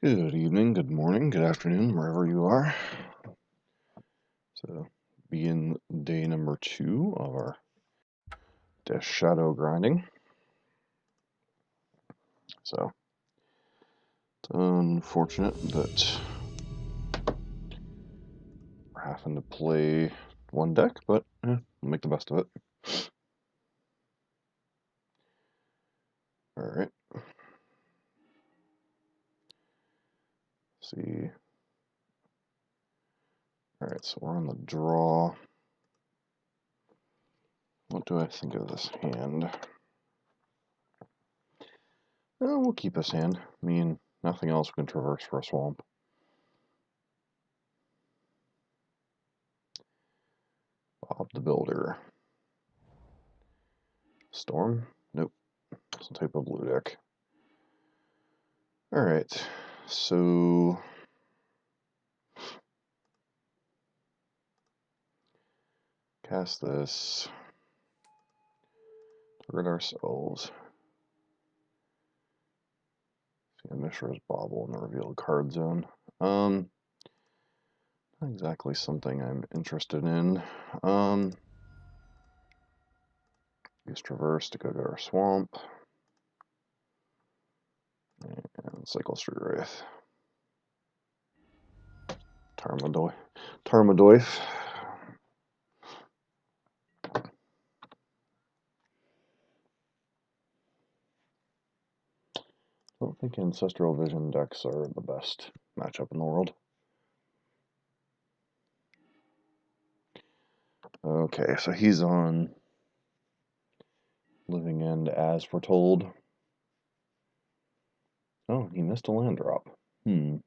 Good evening, good morning, good afternoon, wherever you are. So, begin day number 2 of our Death Shadow grinding. So, it's unfortunate that we're having to play one deck, but we'll make the best of it. Alright. See. Alright, so we're on the draw. What do I think of this hand? We'll keep this hand. I mean, nothing else we can traverse for a swamp. Bob the Builder. Storm? Nope. Some type of blue deck. Alright, so cast this. Rid ourselves. See a Mishra's Bauble in the revealed card zone. Not exactly something I'm interested in. Use Traverse to go to our swamp. And cycle Street Wraith. Tarmogoyf. I don't think Ancestral Vision decks are the best matchup in the world. Okay, so he's on Living End as foretold. Oh, he missed a land drop. So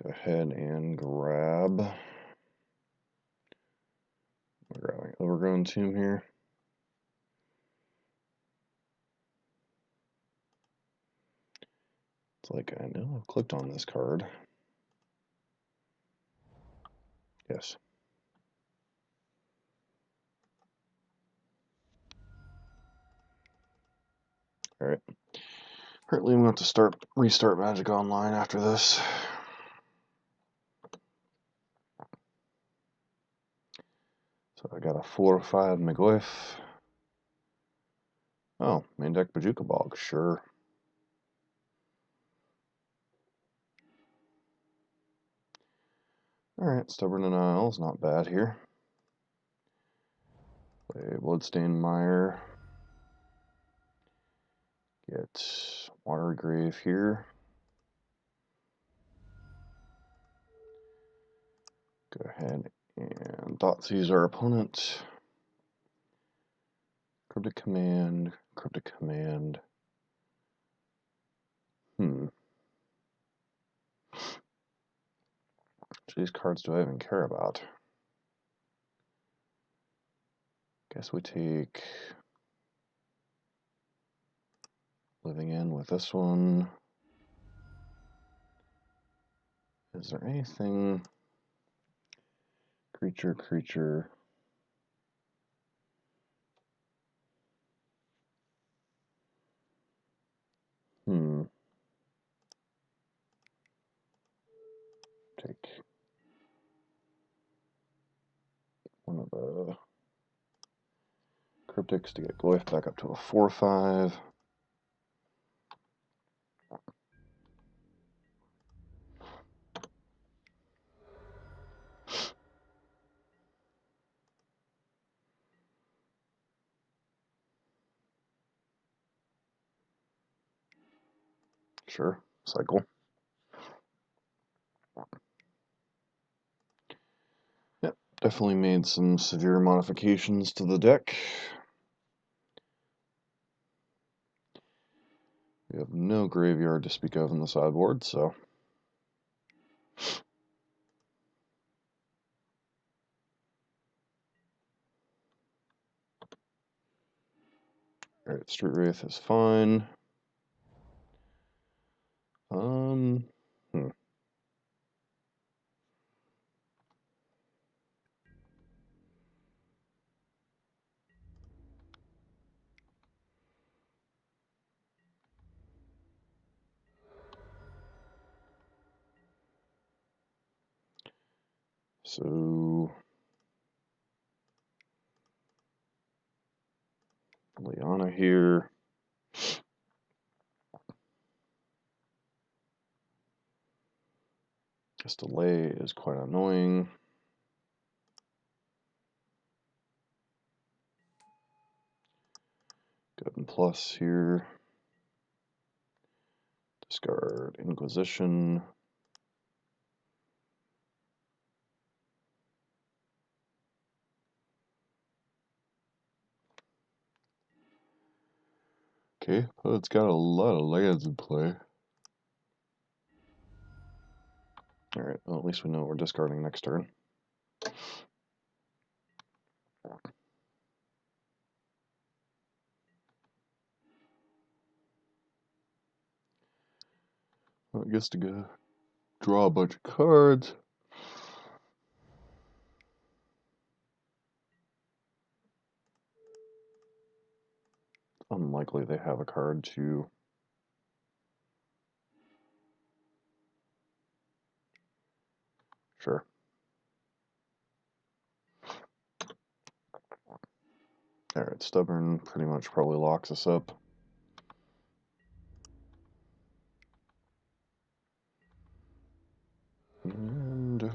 go ahead and grab. We're grabbing Overgrown Tomb here. It's like, I know I've clicked on this card. Yes. Alright. Apparently I'm going to have to restart Magic Online after this. So I got a 4/5 McGoyf. Oh, main deck Bajuka Bog, sure. Alright, Stubborn Denial's not bad here. Play Bloodstained Mire. Get Watery Grave here. Go ahead and Thoughtseize our opponent. Cryptic Command, Cryptic Command. Which of these cards do I even care about? Guess we take Living In with this one. Is there anything? Creature. Take one of the Cryptics to get Glyph back up to a 4/5. Sure, cycle. Yep, definitely made some severe modifications to the deck. We have no graveyard to speak of in the sideboard, so. Alright, Street Wraith is fine. So Liana here. This delay is quite annoying. Good and plus here. Discard Inquisition. Okay, well, it's got a lot of lands in play. Alright, well, at least we know what we're discarding next turn. Well, I guess to go draw a bunch of cards. Unlikely they have a card to... Sure. Alright, Stubborn pretty much probably locks us up. And get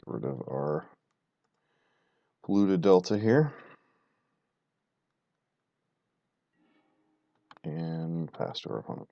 rid of our polluted delta here. And pass to our opponent.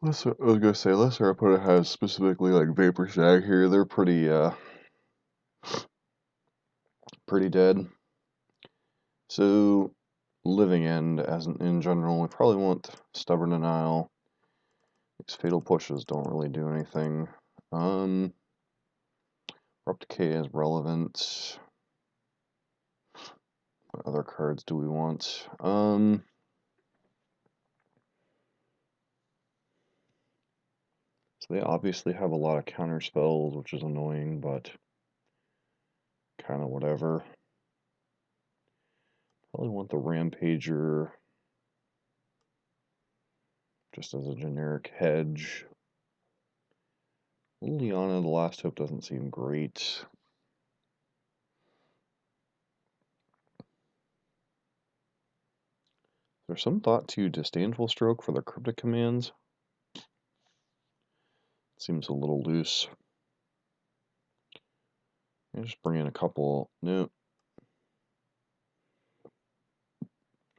I was gonna say, unless our opponent has specifically like Vapor Shag here, they're pretty dead. So Living End, as in general, we probably want Stubborn Denial. These Fatal Pushes don't really do anything. Abrupt Decay is relevant. What other cards do we want? So they obviously have a lot of counter spells, which is annoying, but kind of whatever. Probably want the Rampager just as a generic hedge. Liliana, the Last Hope doesn't seem great. There's some thought to Disdainful Stroke for the cryptic commands. Seems a little loose. Just bring in a couple. No.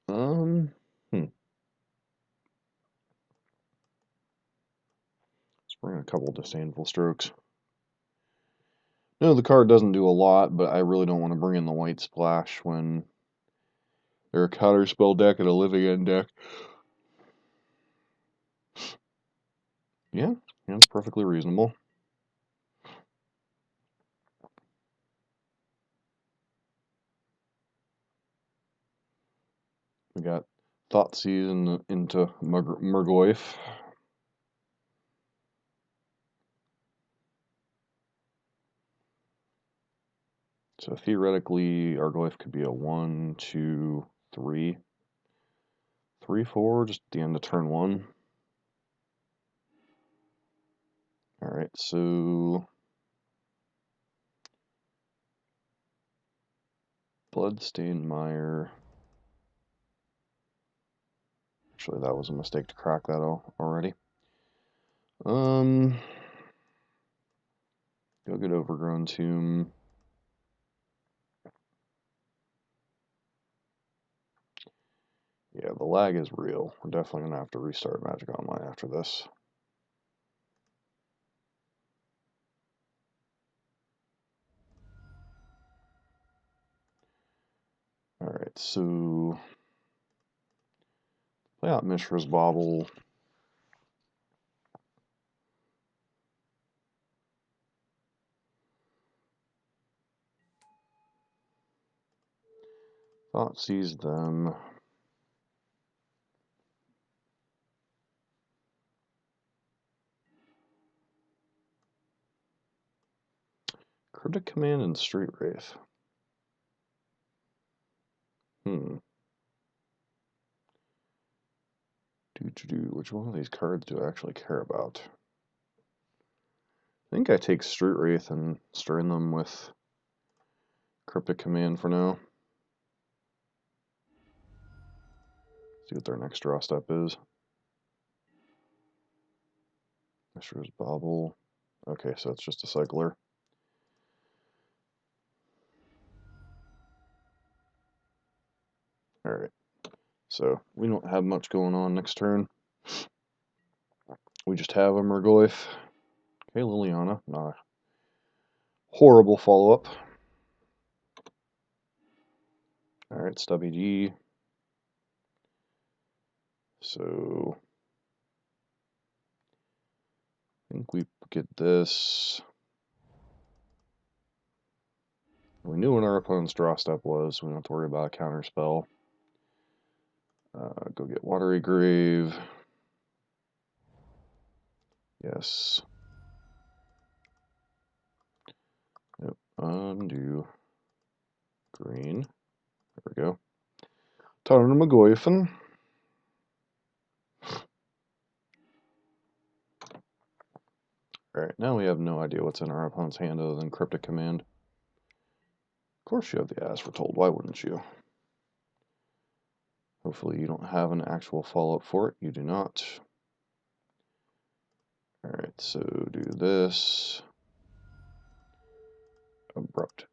Let's bring in a couple Disdainful Strokes. No, the card doesn't do a lot, but I really don't want to bring in the White Splash when they're a counterspell deck and a Living End deck. Yeah, that's perfectly reasonable. We got Thoughtseize into Murgoyf. So theoretically, Argoyf could be a 1, 2, 3. 3, 4, just at the end of turn 1. Alright, so Bloodstained Mire. Actually, that was a mistake to crack that already. Go get Overgrown Tomb. Yeah, the lag is real. We're definitely going to have to restart Magic Online after this. Alright, so play out Mishra's Bauble. Thought sees them. Cryptic Command and Street Wraith. Which one of these cards do I actually care about? I think I take Street Wraith and strain them with Cryptic Command for now. See what their next draw step is. Mishra's Bauble. Okay, so it's just a cycler. Alright, so we don't have much going on next turn. We just have a Murgoyf. Okay, Liliana, not a horrible follow-up. Alright, Stubby G. So I think we get this. We knew what our opponent's draw step was. We don't have to worry about a counter spell. Go get Watery Grave. Yes. Yep. Undo. Green. There we go. Tarn McGoyfen. Alright, now we have no idea what's in our opponent's hand other than Cryptic Command. Of course you have the As Foretold, why wouldn't you? Hopefully you don't have an actual follow-up for it. You do not. Alright, so do this. Abrupt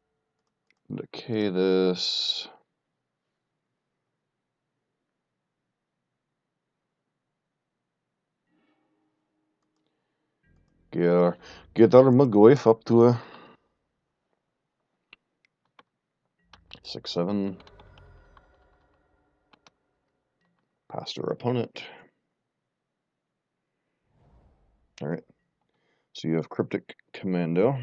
decay this. Get our McGoyf up to a 6/7. Past our opponent. Alright. So you have Cryptic Commando.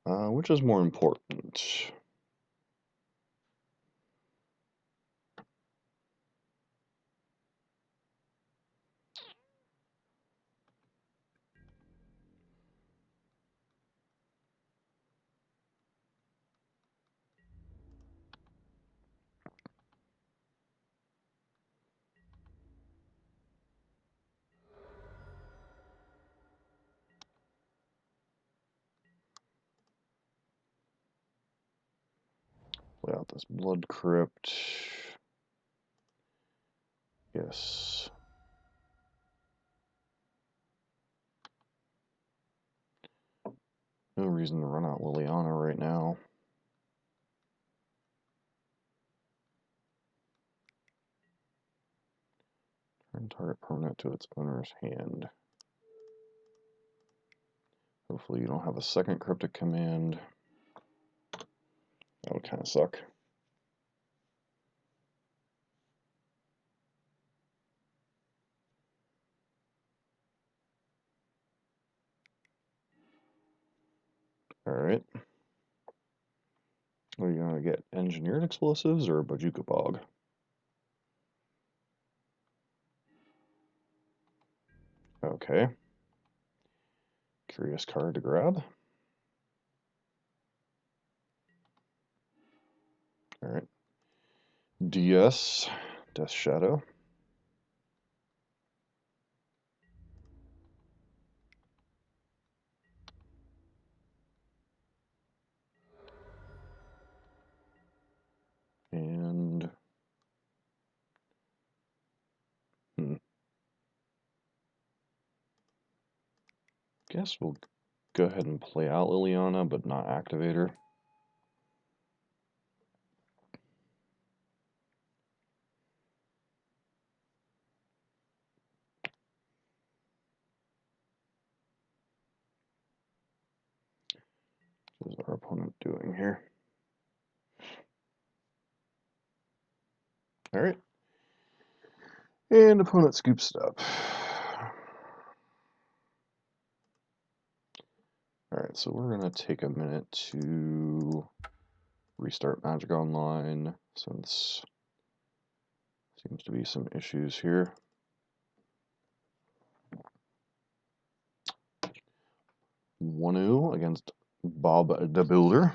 Which is more important? Play out this Blood Crypt. Yes. No reason to run out Liliana right now. Turn target permanent to its owner's hand. Hopefully you don't have a second Cryptic Command. That would kind of suck. Alright. Are you going to get Engineered Explosives or Bajuka Bog? Okay. Curious card to grab. Alright. DS. Death Shadow. And guess we'll go ahead and play out Liliana, but not activate her. What is our opponent doing here? Alright. And opponent scoops it up. Alright, so we're going to take a minute to restart Magic Online since seems to be some issues here. Wanu against Bob the Builder.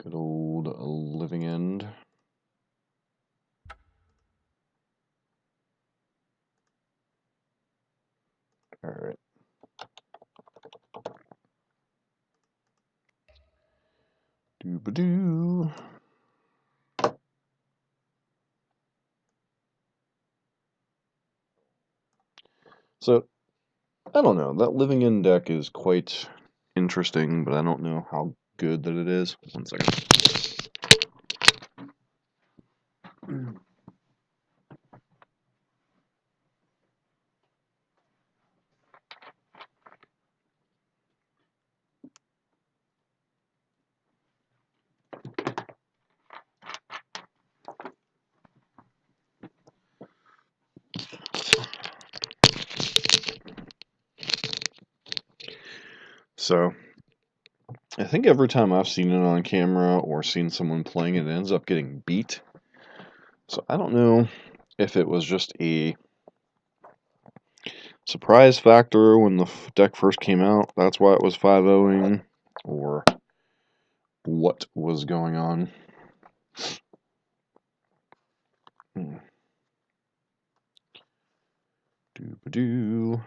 Good old Living End. Alright. Doo-ba-doo. So, I don't know. That Living End deck is quite interesting, but I don't know how good that it is. One second. So, I think every time I've seen it on camera or seen someone playing it, it ends up getting beat. So I don't know if it was just a surprise factor when the deck first came out, that's why it was 5-0ing, or what was going on. Doo-ba-doo.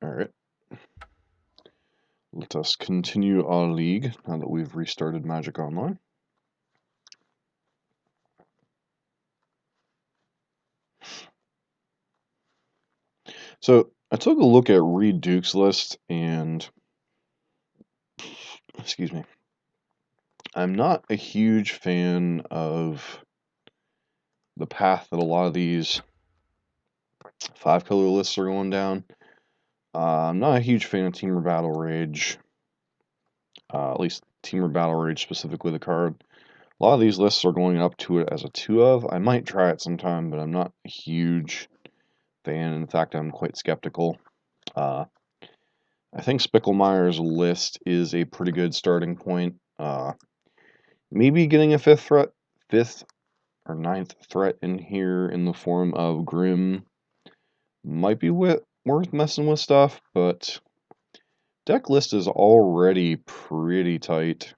Alright. Let us continue our league now that we've restarted Magic Online. So I took a look at Reed Duke's list, and excuse me, I'm not a huge fan of the path that a lot of these 5-color lists are going down. I'm not a huge fan of Temur Battle Rage, at least Temur Battle Rage specifically, the card. A lot of these lists are going up to it as a 2 of. I might try it sometime, but I'm not a huge fan. In fact, I'm quite skeptical. I think Spicklemeyer's list is a pretty good starting point. Maybe getting a fifth or ninth threat in here in the form of Grim might be worth messing with stuff, but deck list is already pretty tight.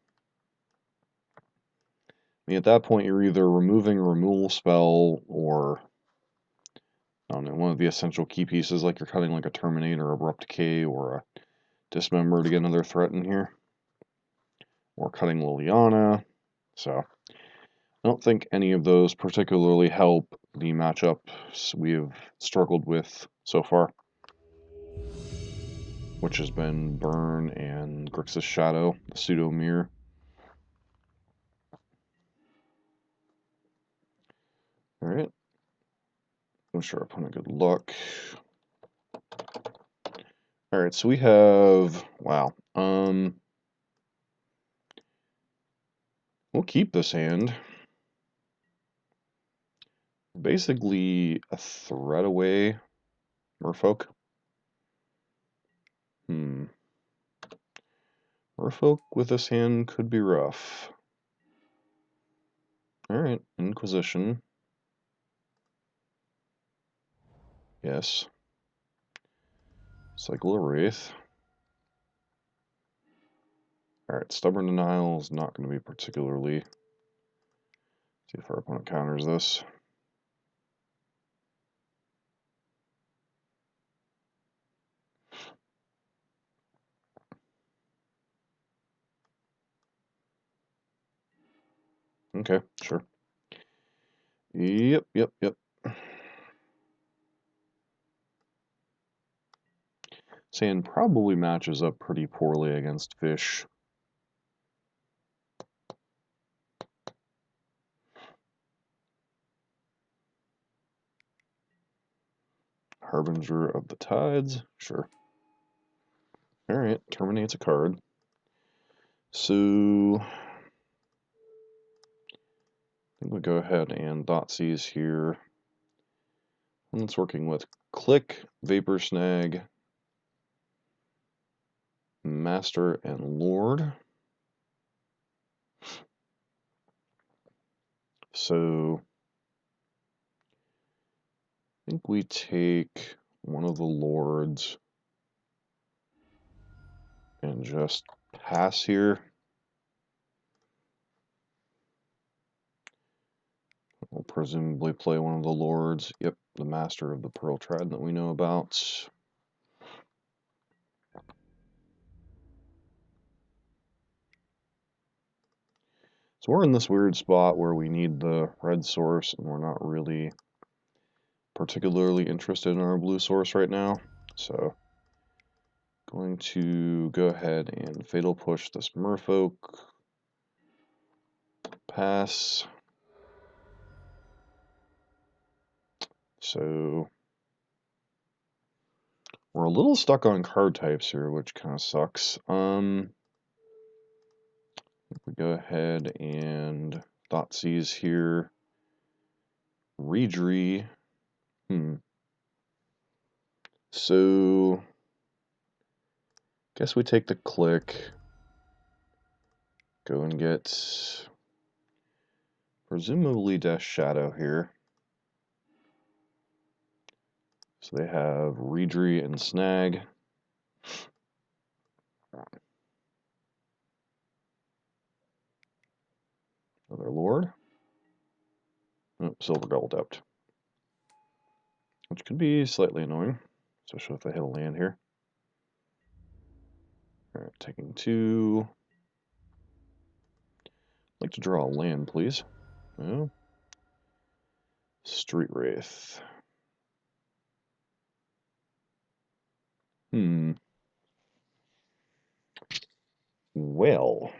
I mean, at that point, you're either removing a removal spell or, I don't know, one of the essential key pieces, like you're cutting like a Terminator, Abrupt Decay, or a Dismember to get another threat in here, or cutting Liliana. So I don't think any of those particularly help the matchups we have struggled with so far, which has been Burn and Grixis Shadow, the Pseudo Mirror. Alright. Wish our opponent good luck. Alright, so we have, wow, we'll keep this hand. Basically a threat away, Merfolk. Merfolk with this hand could be rough. Alright, Inquisition. Yes. Cycle of Wraith. Alright, Stubborn Denial is not going to be particularly... See if our opponent counters this. Okay, sure. Yep. Sand probably matches up pretty poorly against Fish. Harbinger of the Tides. Sure. Alright, terminates a card. So I think we'll go ahead and Thoughtseize here. And it's working with Click, Vapor Snag, Master, and Lord. So I think we take one of the Lords and just pass here. We'll presumably play one of the Lords. Yep, the Master of the Pearl Trident that we know about. So we're in this weird spot where we need the red source, and we're not really particularly interested in our blue source right now. So going to go ahead and Fatal Push this Merfolk. Pass. So we're a little stuck on card types here, which kind of sucks. We go ahead and Thoughtseize here. Redree. So guess we take the Click. Go and get presumably Death Shadow here. So they have Redree and Snag. Another Lord. Oh, Silver Double Dipped. Which could be slightly annoying, especially if they hit a land here. Alright, taking 2. I'd like to draw a land, please. No. Street Wraith. Well.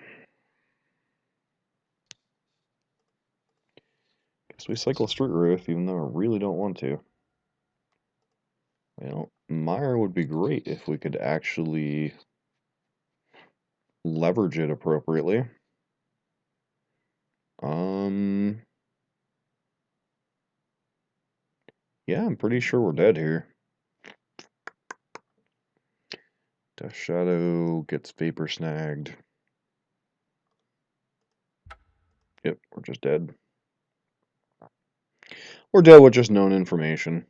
Guess we cycle Street Wraith, even though I really don't want to. Well, Mire would be great if we could actually leverage it appropriately. Yeah, I'm pretty sure we're dead here. Death Shadow gets Vapor Snagged. Yep, we're just dead. We're dead with just known information.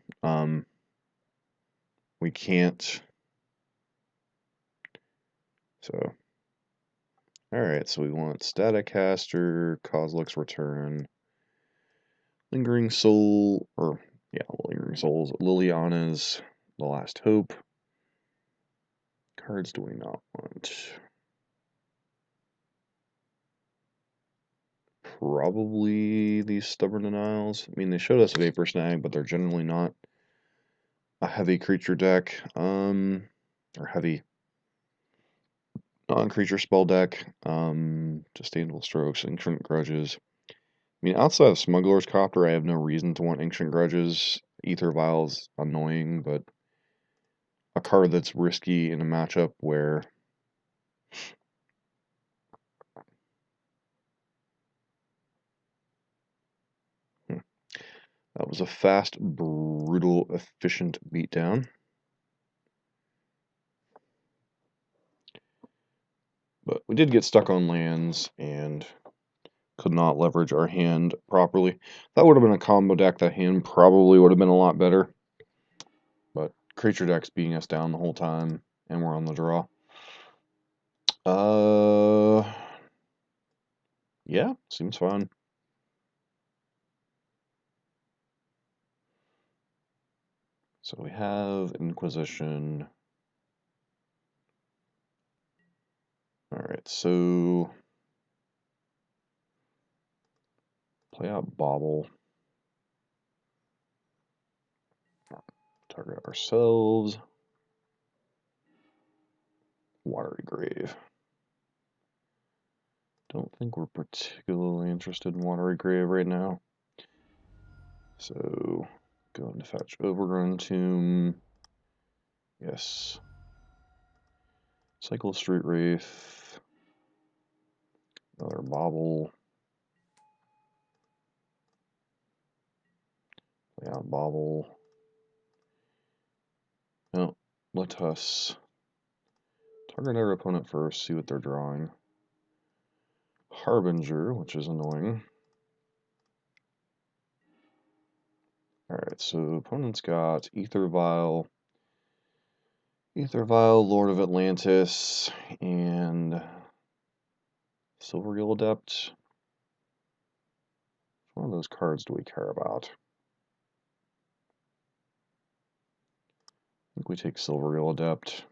We can't. So, alright, so we want Staticaster, Kozilek's Return, Lingering Soul, or, yeah, Lingering Souls, Liliana's The Last Hope. Cards do we not want? Probably these Stubborn Denials. I mean, they showed us Vapor Snag, but they're generally not a heavy creature deck. Or heavy non-creature spell deck. Disdainful Strokes, Ancient Grudges. I mean, outside of Smuggler's Copter, I have no reason to want Ancient Grudges. Ether Vial's annoying, but a card that's risky in a matchup where that was a fast, brutal, efficient beatdown. But we did get stuck on lands and could not leverage our hand properly. That would have been a combo deck. That hand probably would have been a lot better. But creature decks beating us down the whole time, and we're on the draw. Yeah, seems fun. So we have Inquisition. Alright, so play out Bauble. Target ourselves. Watery Grave. Don't think we're particularly interested in Watery Grave right now. So Going to fetch Overgrown Tomb. Yes. Cycle Street Wraith. Another Bobble. Play out Bobble. No, let us target our opponent first, see what they're drawing. Harbinger, which is annoying. Alright, so opponent's got Ether Vial, Lord of Atlantis, and Silvergill Adept. Which one of those cards do we care about? I think we take Silvergill Adept.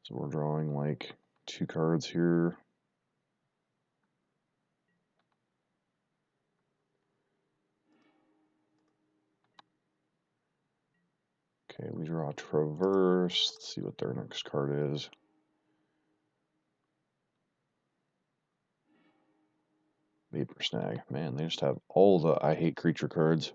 So we're drawing like 2 cards here. Okay, we draw Traverse. Let's see what their next card is. Vapor Snag. Man, they just have all the I hate creature cards.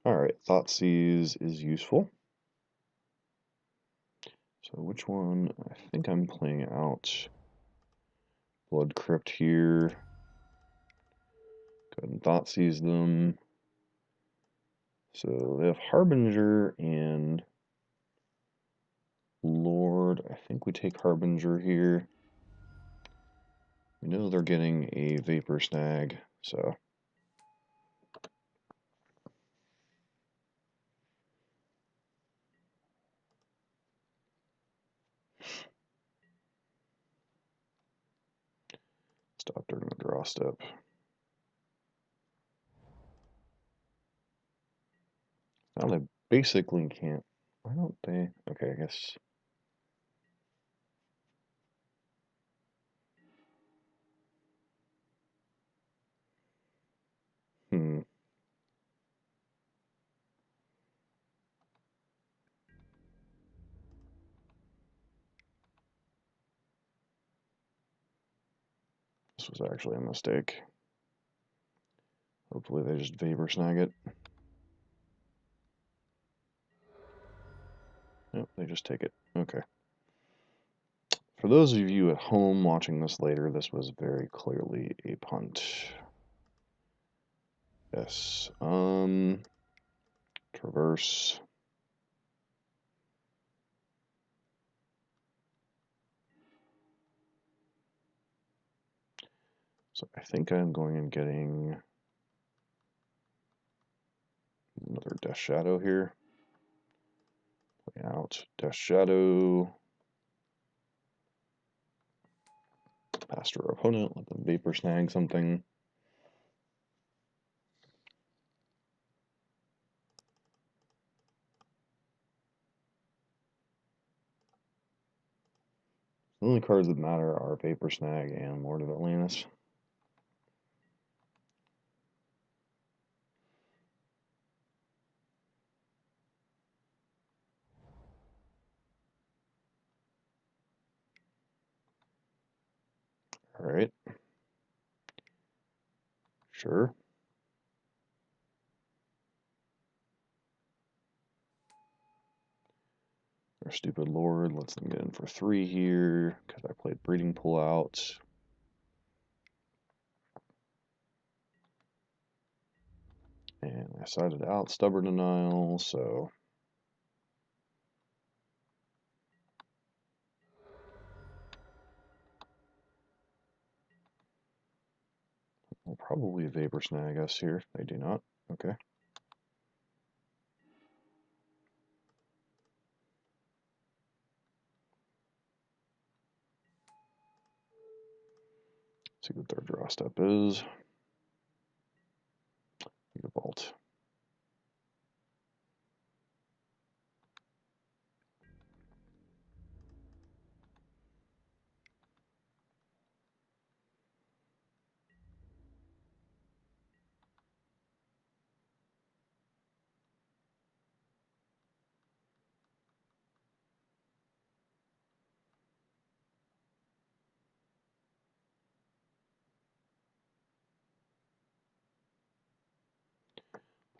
Alright, Thoughtseize is useful. So which one? I think I'm playing out Blood Crypt here. Go ahead and Thoughtseize them. So they have Harbinger and Lord. I think we take Harbinger here. We know they're getting a Vapor Snag, so. Stop during the draw step. Now they basically can't. Why don't they? Okay, I guess. This was actually a mistake. Hopefully they just Vapor Snag it. Nope, they just take it. Okay. For those of you at home watching this later, this was very clearly a punt. Yes. Traverse. So I think I'm going and getting another Death Shadow here. Play out Death Shadow. Pass to our opponent, let them Vapor Snag something. The only cards that matter are Vapor Snag and Lord of Atlantis. Alright. Sure. Our stupid Lord lets them get in for 3 here, because I played Breeding Pool out. And I sided out Stubborn Denial, so we'll probably Vapor Snag us here. They do not. Okay. See what their draw step is. The vault.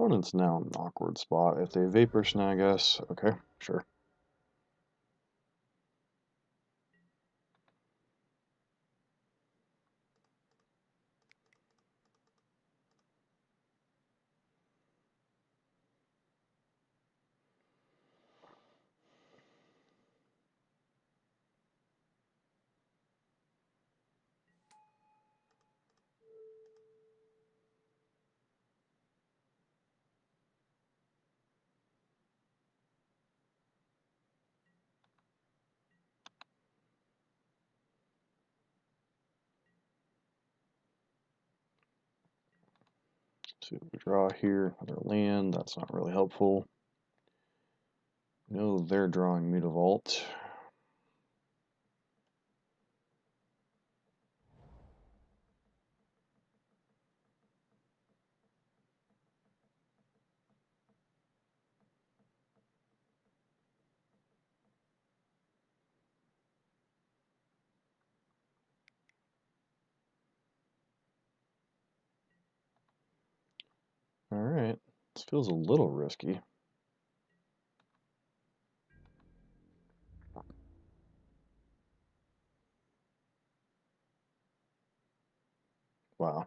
Opponent's now in an awkward spot. If they Vapor Snag us, okay, sure. See what we draw here. Another land. That's not really helpful. No, they're drawing Mutavault. Alright. This feels a little risky. Wow.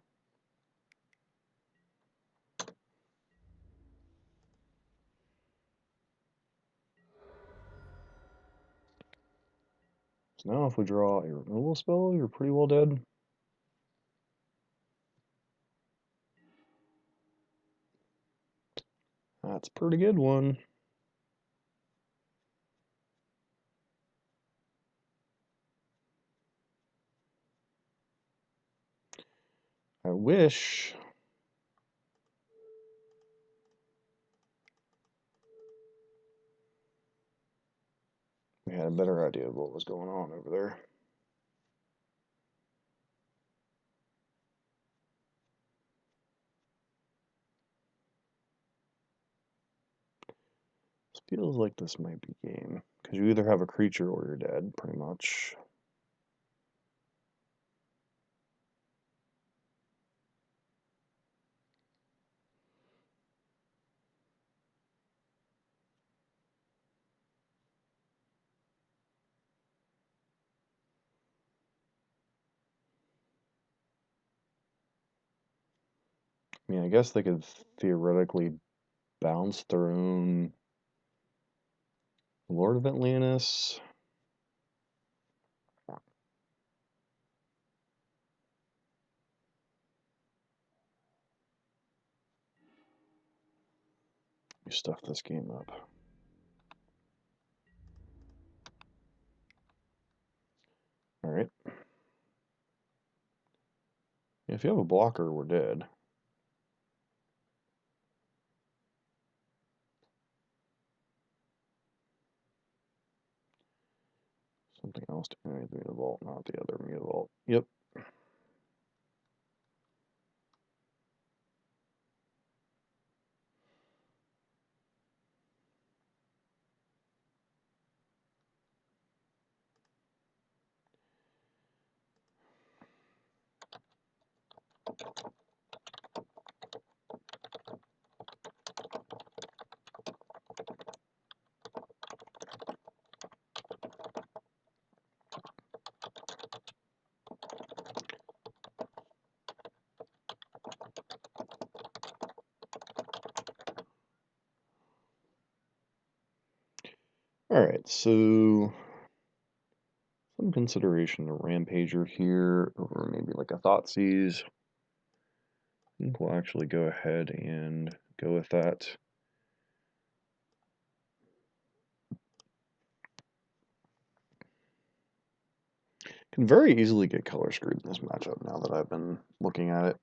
So now if we draw a removal spell, you're pretty well dead. That's a pretty good one. I wish we had a better idea of what was going on over there. This feels like this might be game. Because you either have a creature or you're dead, pretty much. I mean, I guess they could theoretically bounce their own Lord of Atlantis. You stuff this game up. Alright. If you have a blocker, we're dead. Something else to animate the Mutavault, not the other Mutavault. Yep. Alright, so some consideration of Rampager here, or maybe like a Thoughtseize. I think we'll actually go ahead and go with that. Can very easily get color screwed in this matchup now that I've been looking at it.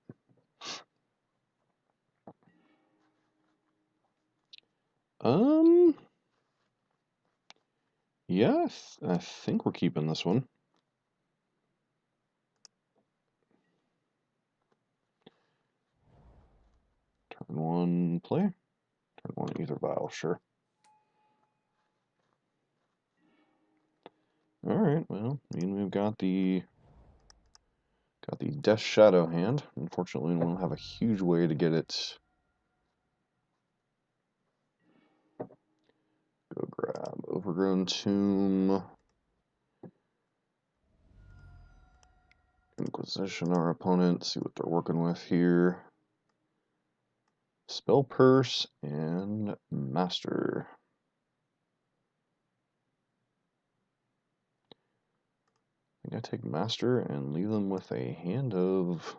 Yeah, I think we're keeping this one. Turn one play. Turn one Ether Vial, sure. Alright, well, I mean we've got the Death Shadow hand. Unfortunately, we don't have a huge way to get it Overgrown Tomb. Inquisition our opponent, see what they're working with here. Spell Purse and Master. I think I take Master and leave them with a hand of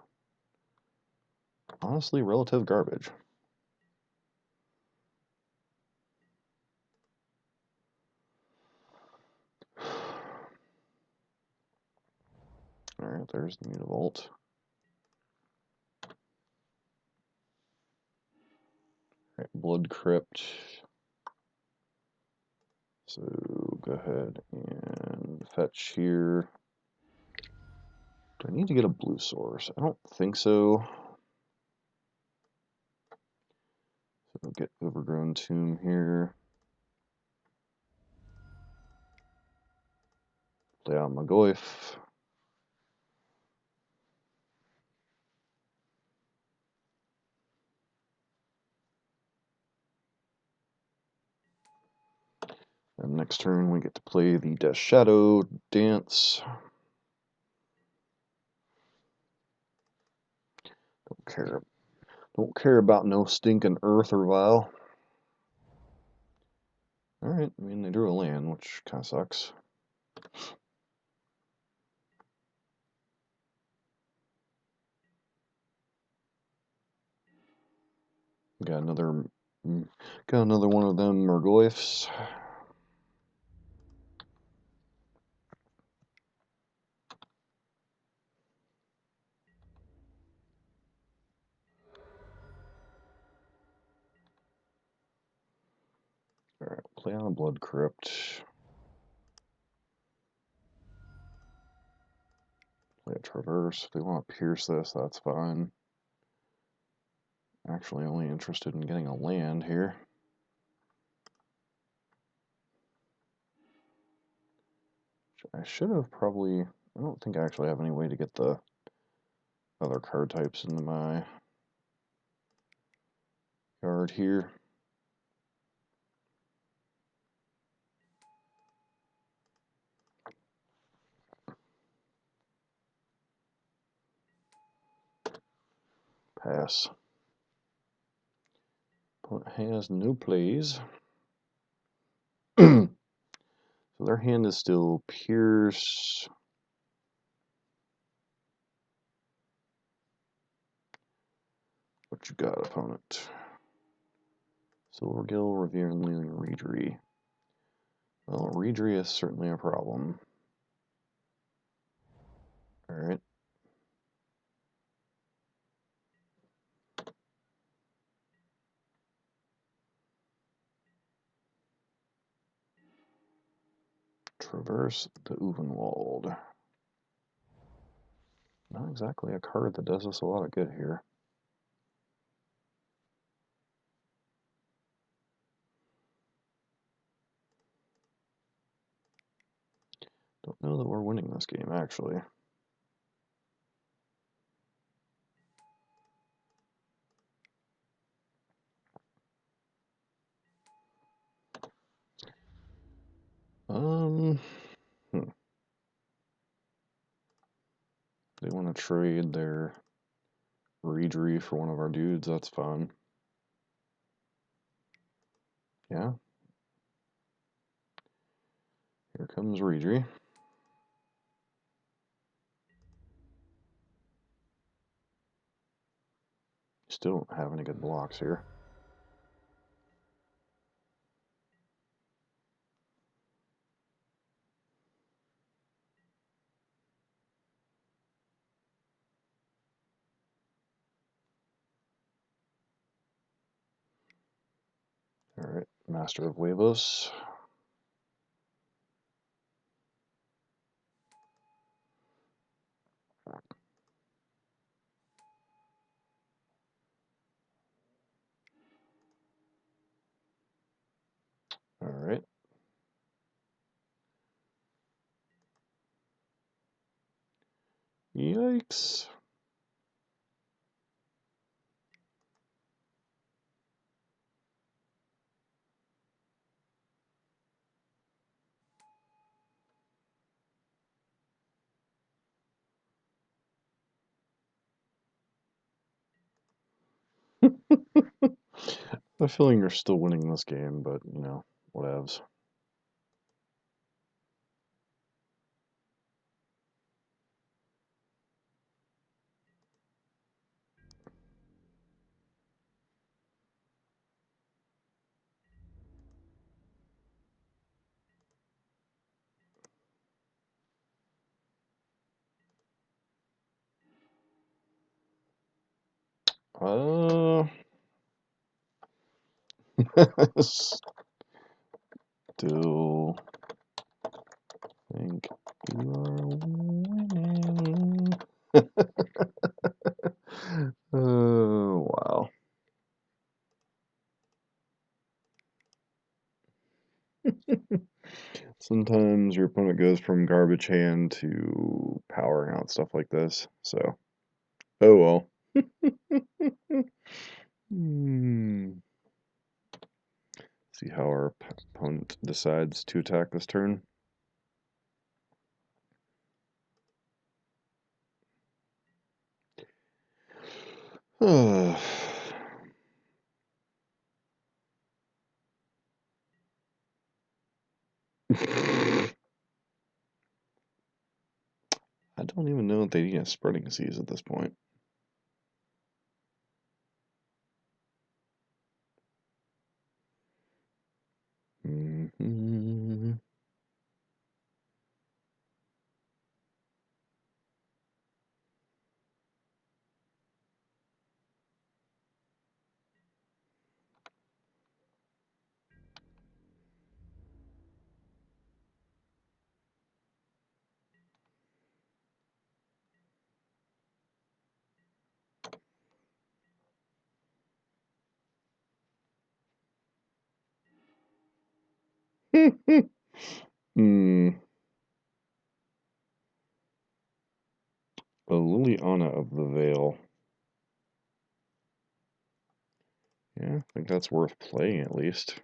honestly relative garbage. Alright, there's the Mutavault. Alright, Blood Crypt. So go ahead and fetch here. Do I need to get a blue source? I don't think so. So we'll get Overgrown Tomb here. Play out my Goyf. And next turn we get to play the Death Shadow Dance. Don't care about no stinking Earth or Vile. Alright, I mean they drew a land, which kinda sucks. Got another one of them Murgoyfs. Alright, play on a Blood Crypt. Play a Traverse. If they want to pierce this, that's fine. Actually only interested in getting a land here. I should have probably... I don't think I actually have any way to get the other card types into my yard here. Pass. Opponent has no plays. So their hand is still Pierce. What you got, opponent? Silvergill, Revere, and Reedry. Well, Reedry is certainly a problem. Alright. Traverse the Uvenwald. Not exactly a card that does us a lot of good here. Don't know that we're winning this game, actually. They want to trade their Reedry for one of our dudes, that's fun. Yeah. Here comes Reedry. Still don't have any good blocks here. Alright, Master of Huevos. Alright. Yikes. I have a feeling you're still winning this game, but, you know, whatevs. Still think you are winning. Oh, wow. Sometimes your opponent goes from garbage hand to powering out stuff like this, so. Oh well. See how our opponent decides to attack this turn. I don't even know if they need a spreading seas at this point. A Liliana of the Veil. Yeah, I think that's worth playing at least.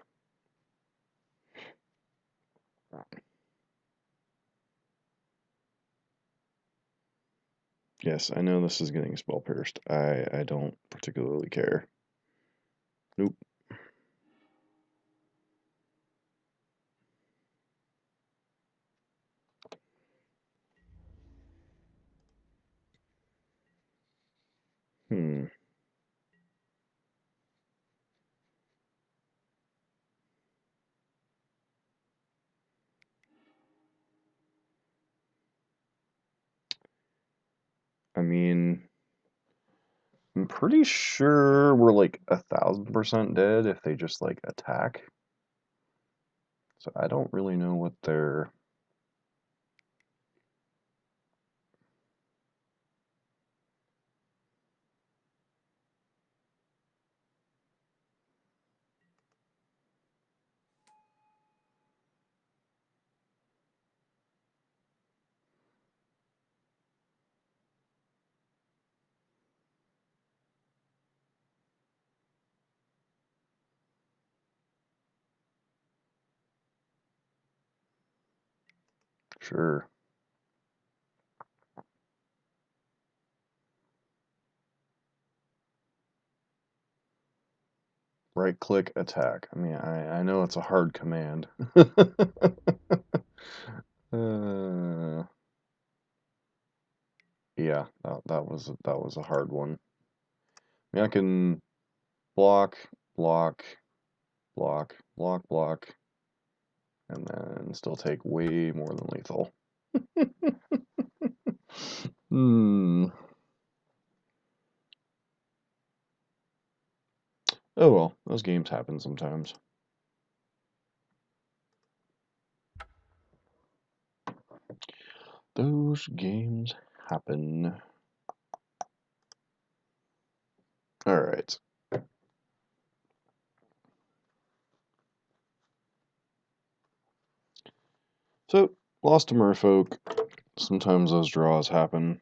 Yes, I know this is getting spell pierced. I don't particularly care. Nope. I mean, I'm pretty sure we're like 1,000% dead if they just like attack. So I don't really know what they're. Sure. Right click attack. I mean, I know it's a hard command. Yeah, that was a hard one. I mean, I can block, block, block, block, block, and then still take way more than lethal. Oh well, those games happen sometimes. Those games happen. Alright. So, lost to Merfolk. Sometimes those draws happen.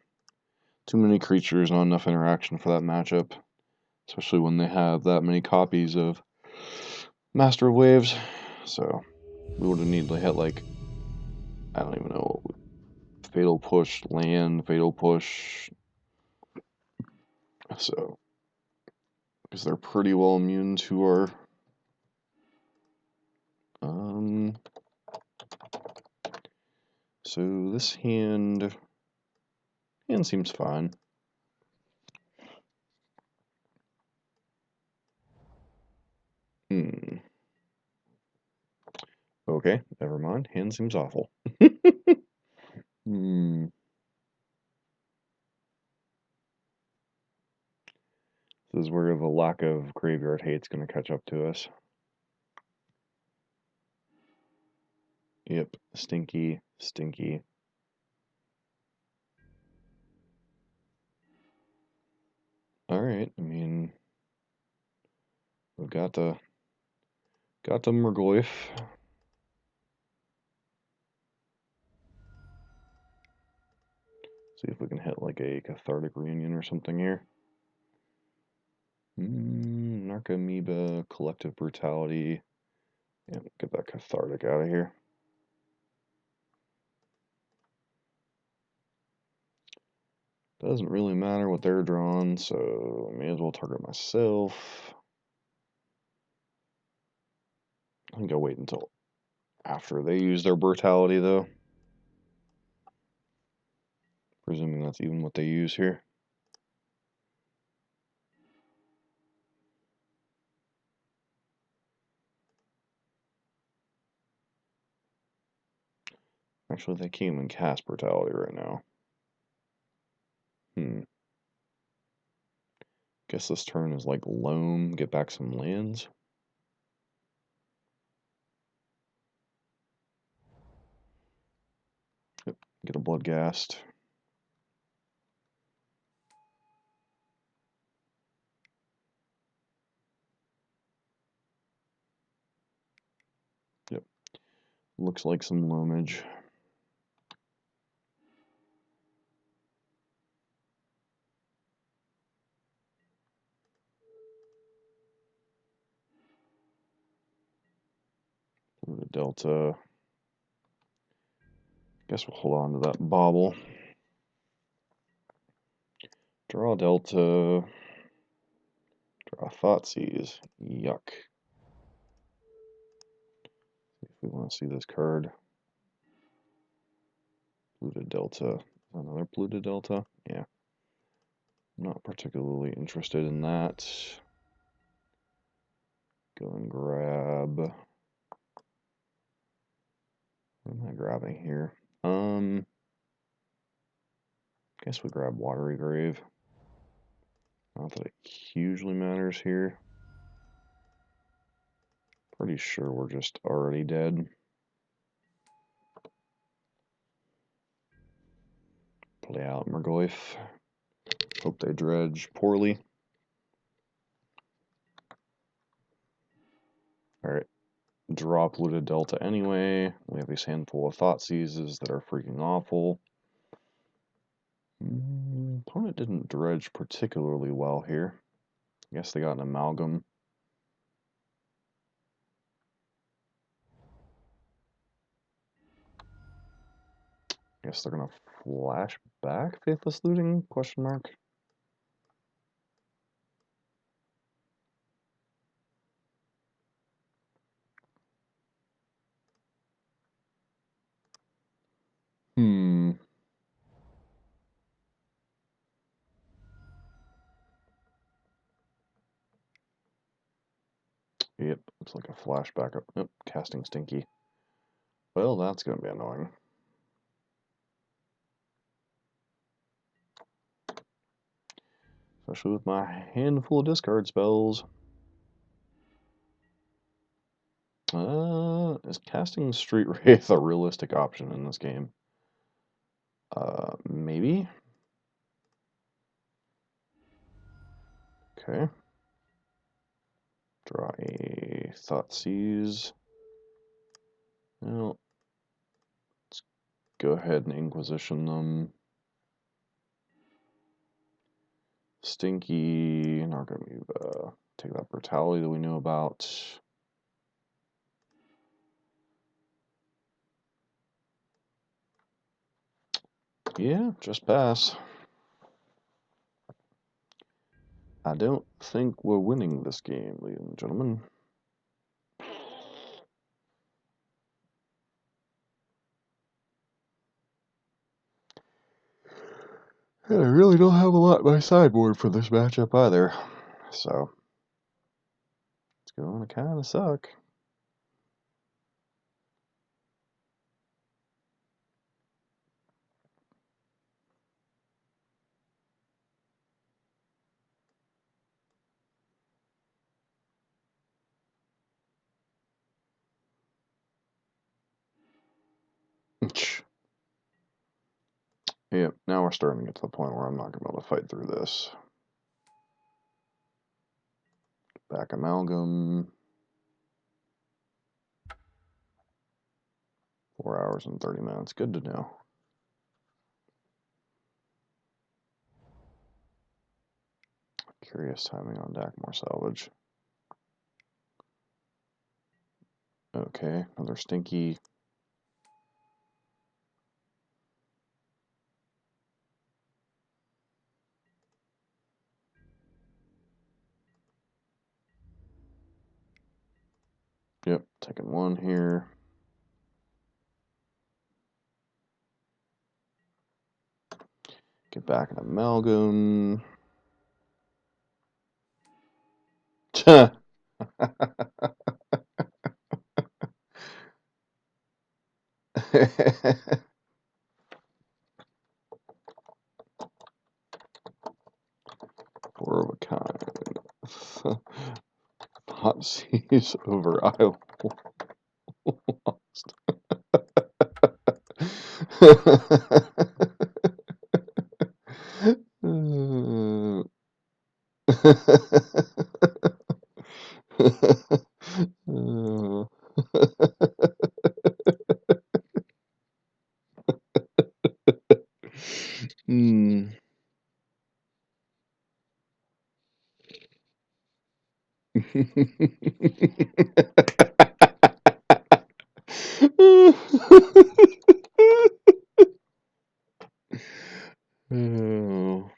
Too many creatures, not enough interaction for that matchup. Especially when they have that many copies of Master of Waves. So, we would have needed to hit like, I don't even know, Fatal Push, Land, Fatal Push. So, because they're pretty well immune to our so this hand seems fine. Okay, never mind. Hand seems awful. This is where the lack of graveyard hate's going to catch up to us. Yep, stinky, stinky. Alright, I mean, we've got the Murgoyf. See if we can hit like a Cathartic Reunion or something here. Narcomoeba, Collective Brutality. Yeah, get that Cathartic out of here. Doesn't really matter what they're drawing, so I may as well target myself. I think I'll wait until after they use their Brutality, though. Presuming that's even what they use here. Actually, they can't even cast Brutality right now. Guess this turn is like Loam, get back some lands. Yep, get a Bloodghast. Yep, looks like some Loamage. The Delta. Guess we'll hold on to that Bauble. Draw Delta. Draw Thoughtseize. Yuck. If we want to see this card. Polluted Delta. Another Polluted Delta? Yeah. Not particularly interested in that. Go and grab. What am I grabbing here? Guess we grab Watery Grave. Not that it hugely matters here. Pretty sure we're just already dead. Play out Murgoyf. Hope they dredge poorly. Alright. Draw Polluted Delta anyway. We have this handful of Thoughtseizes that are freaking awful. Opponent didn't dredge particularly well here. I guess they got an Amalgam. I guess they're gonna flash back Faithless Looting? Question mark. Yep, looks like a flashback up. Nope, casting Stinky. Well, that's gonna be annoying. Especially with my handful of discard spells. Is casting Street Wraith a realistic option in this game? Maybe. Okay. Draw a Thoughtseize. Well, let's go ahead and Inquisition them. Stinky, Narcomoeba. Take that Brutality that we knew about. Yeah, just pass. I don't think we're winning this game, ladies and gentlemen. And I really don't have a lot in my sideboard for this matchup either. So, it's going to kind of suck. Yep, now we're starting to get to the point where I'm not going to be able to fight through this. Back Amalgam. 4 hours and 30 minutes. Good to know. Curious timing on Dakmore Salvage. Okay, another stinky. Yep, taking one here. Get back an Amalgam. Four of a kind. Hot seas over Isle lost. Hmm. Oh.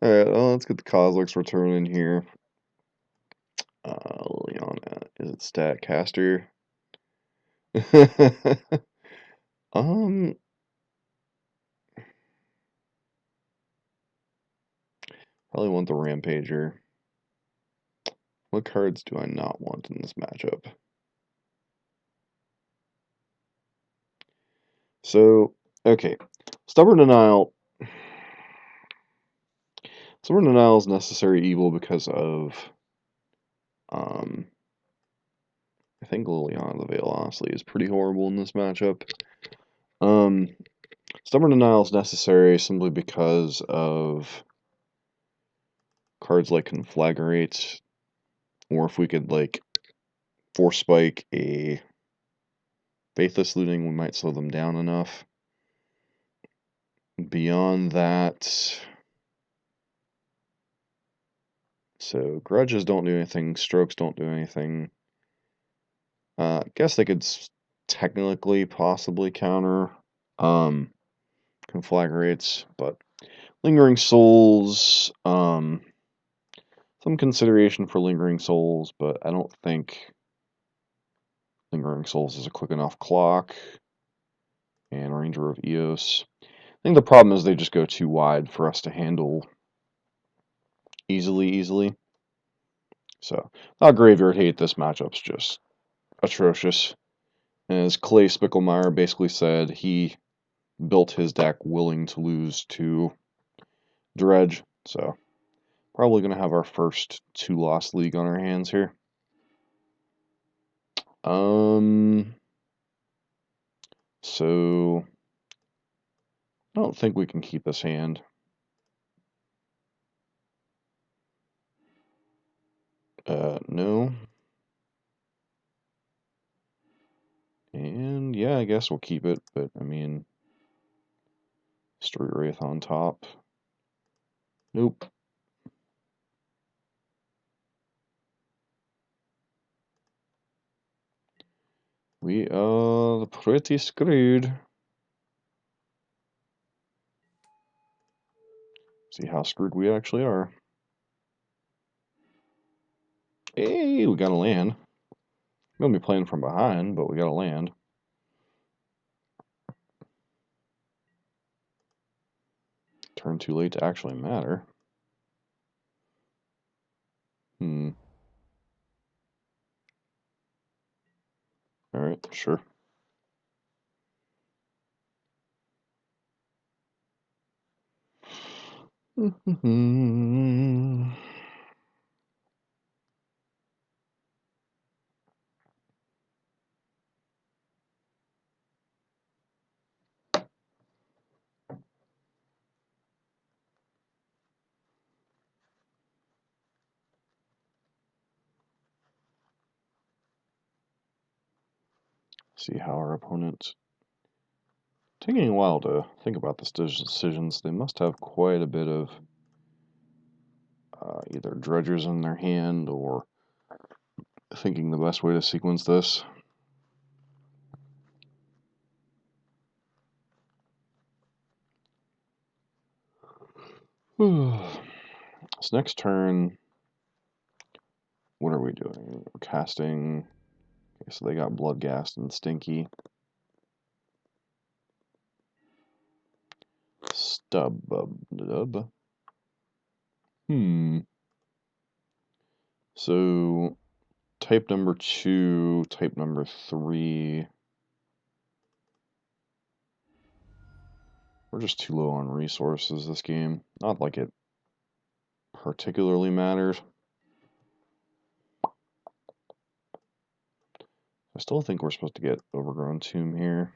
Alright, well, let's get the Kozilek's return in here. Liliana, is it Statcaster? um, Probably want the Rampager. What cards do I not want in this matchup? So, okay. Stubborn Denial. Stubborn Denial is necessary evil because of, I think Liliana the Veil, honestly, is pretty horrible in this matchup. Stubborn Denial is necessary simply because of cards like Conflagrate, or if we could, like, Force Spike a Faithless Looting, we might slow them down enough. Beyond that, so Grudges don't do anything, Strokes don't do anything. I guess they could technically possibly counter Conflagrates, but Lingering Souls, some consideration for Lingering Souls, but I don't think Lingering Souls is a quick enough clock. And Ranger of Eos. I think the problem is they just go too wide for us to handle easily. So, not Graveyard Hate, this matchup's just atrocious. And as Clay Spickelmeyer basically said, he built his deck willing to lose to Dredge. So, probably going to have our first 2-loss league on our hands here. So, I don't think we can keep this hand. No. And yeah, I guess we'll keep it, but I mean, Street Wraith on top. Nope. We are pretty screwed. See how screwed we actually are. Hey, we got a land. We're gonna be playing from behind, but we got a land. Turn too late to actually matter. Alright, sure. See how our opponents taking a while to think about the decisions. They must have quite a bit of either dredgers in their hand or thinking the best way to sequence this. This next turn, what are we doing? We're casting. Okay, so they got Bloodghast and Stinky. Stub. So, type number 2, type number 3. We're just too low on resources this game. Not like it particularly matters. I still think we're supposed to get Overgrown Tomb here.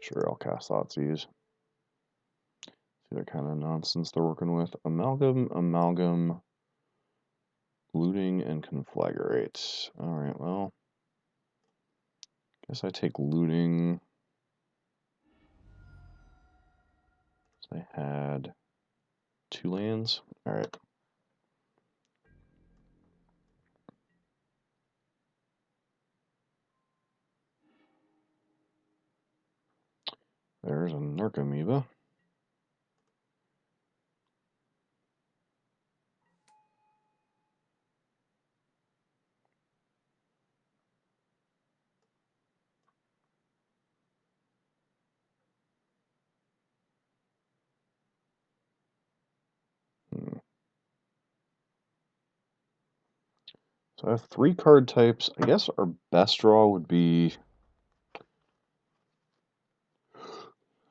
Sure, I'll cast Thoughtseize. See what kind of nonsense they're working with. Amalgam, Looting, and Conflagrate. Alright, well, guess I take Looting. So they had 2 lands. Alright. There's a Narcomoeba. So I have 3 card types. I guess our best draw would be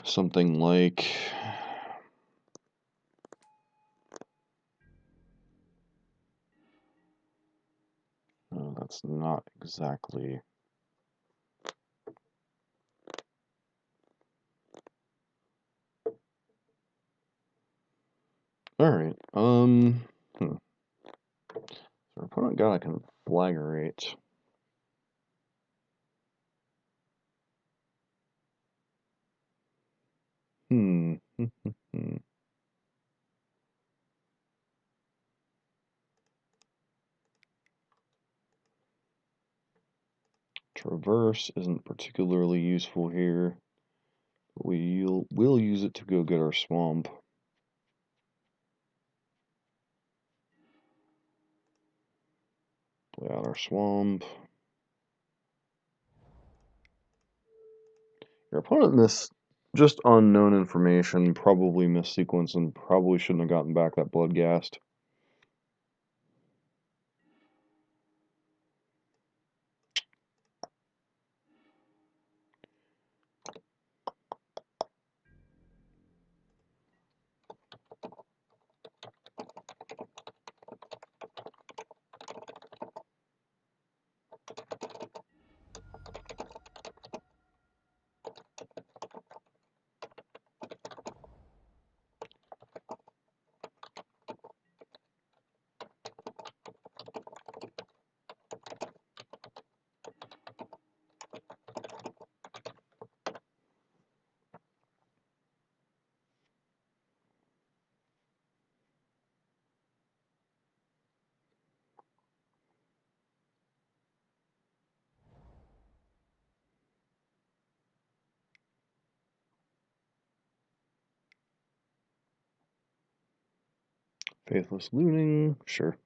something like that's not exactly alright. Our opponent got a Conflagrate. Traverse isn't particularly useful here. But we'll use it to go get our swamp. Play out our swamp. Your opponent missed just unknown information, probably missed sequence, and probably shouldn't have gotten back that Bloodghast. Faithless looting, sure.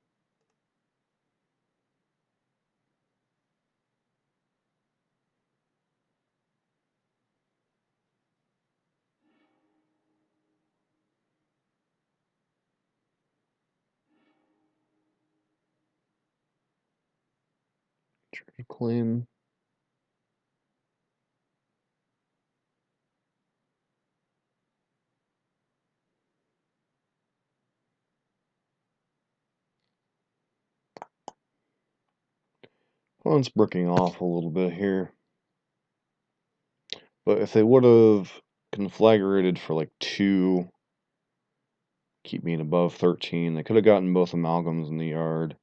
Treasure claim. Opponent's bricking off a little bit here. But if they would have conflagrated for like 2, keep me above 13, they could have gotten both amalgams in the yard,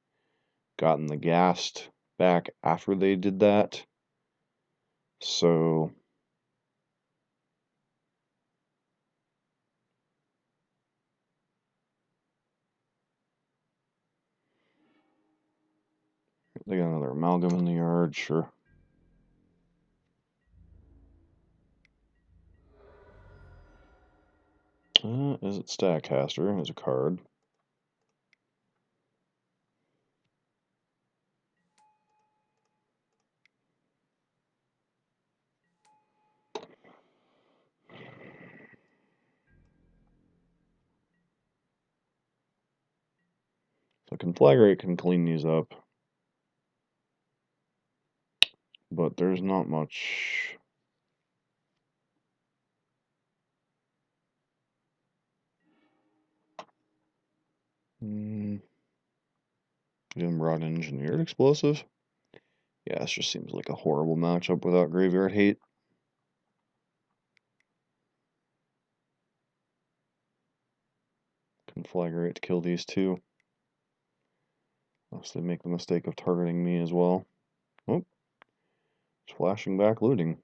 gotten the ghast back after they did that. So they got another amalgam in the yard, sure. Is it Statcaster? As a card. So Conflagrate can clean these up. But there's not much. Even brought Engineered Explosive? Yeah, this just seems like a horrible matchup without Graveyard Hate. Conflagrate to kill these two. Unless they make the mistake of targeting me as well. Oh, flashing back looting.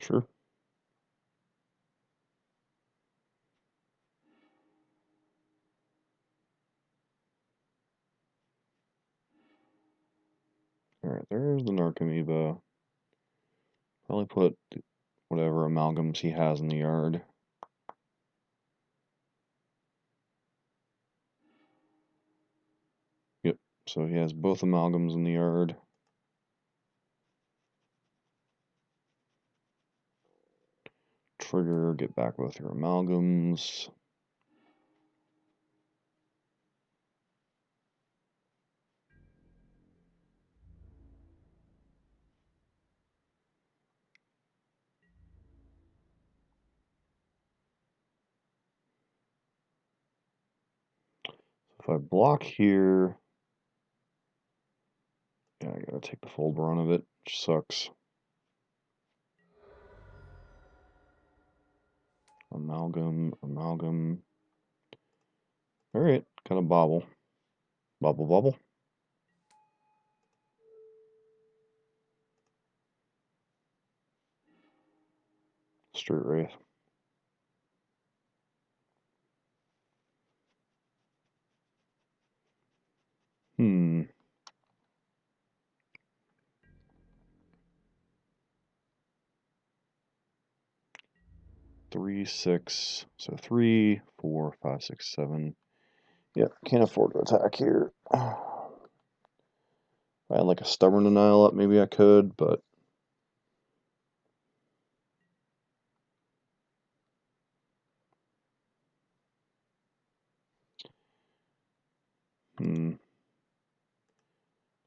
Sure. Alright, there's the Narcomoeba. Probably put whatever amalgams he has in the yard. Yep, so he has both amalgams in the yard. Trigger, get back with your amalgams. If I block here, yeah, I gotta take the full brunt of it, which sucks. Amalgam. Alright, kind of bobble. Bobble. Straight Wraith. Hmm. 3, 6. So 3, 4, 5, 6, 7. Yep, can't afford to attack here. If I had like a Stubborn Denial up, maybe I could, but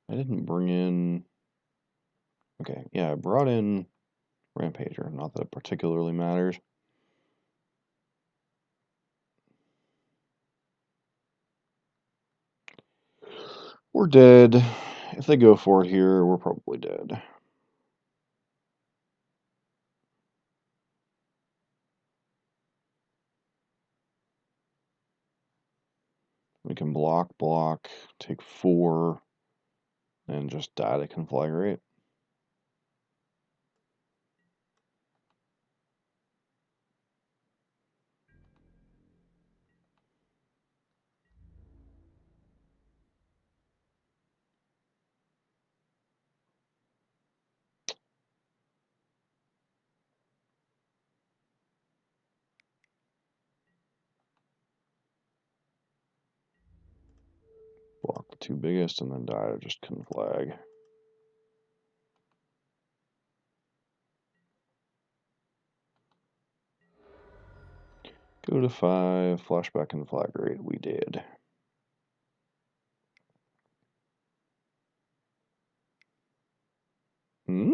I didn't bring in. Okay, yeah, I brought in Rampager. Not that it particularly matters. We're dead. If they go for it here, we're probably dead. We can block, take 4, and just die to Conflagrate. Block the two biggest and then die to just conflag. Go to 5, flashback and flag rate. We did. Hmm?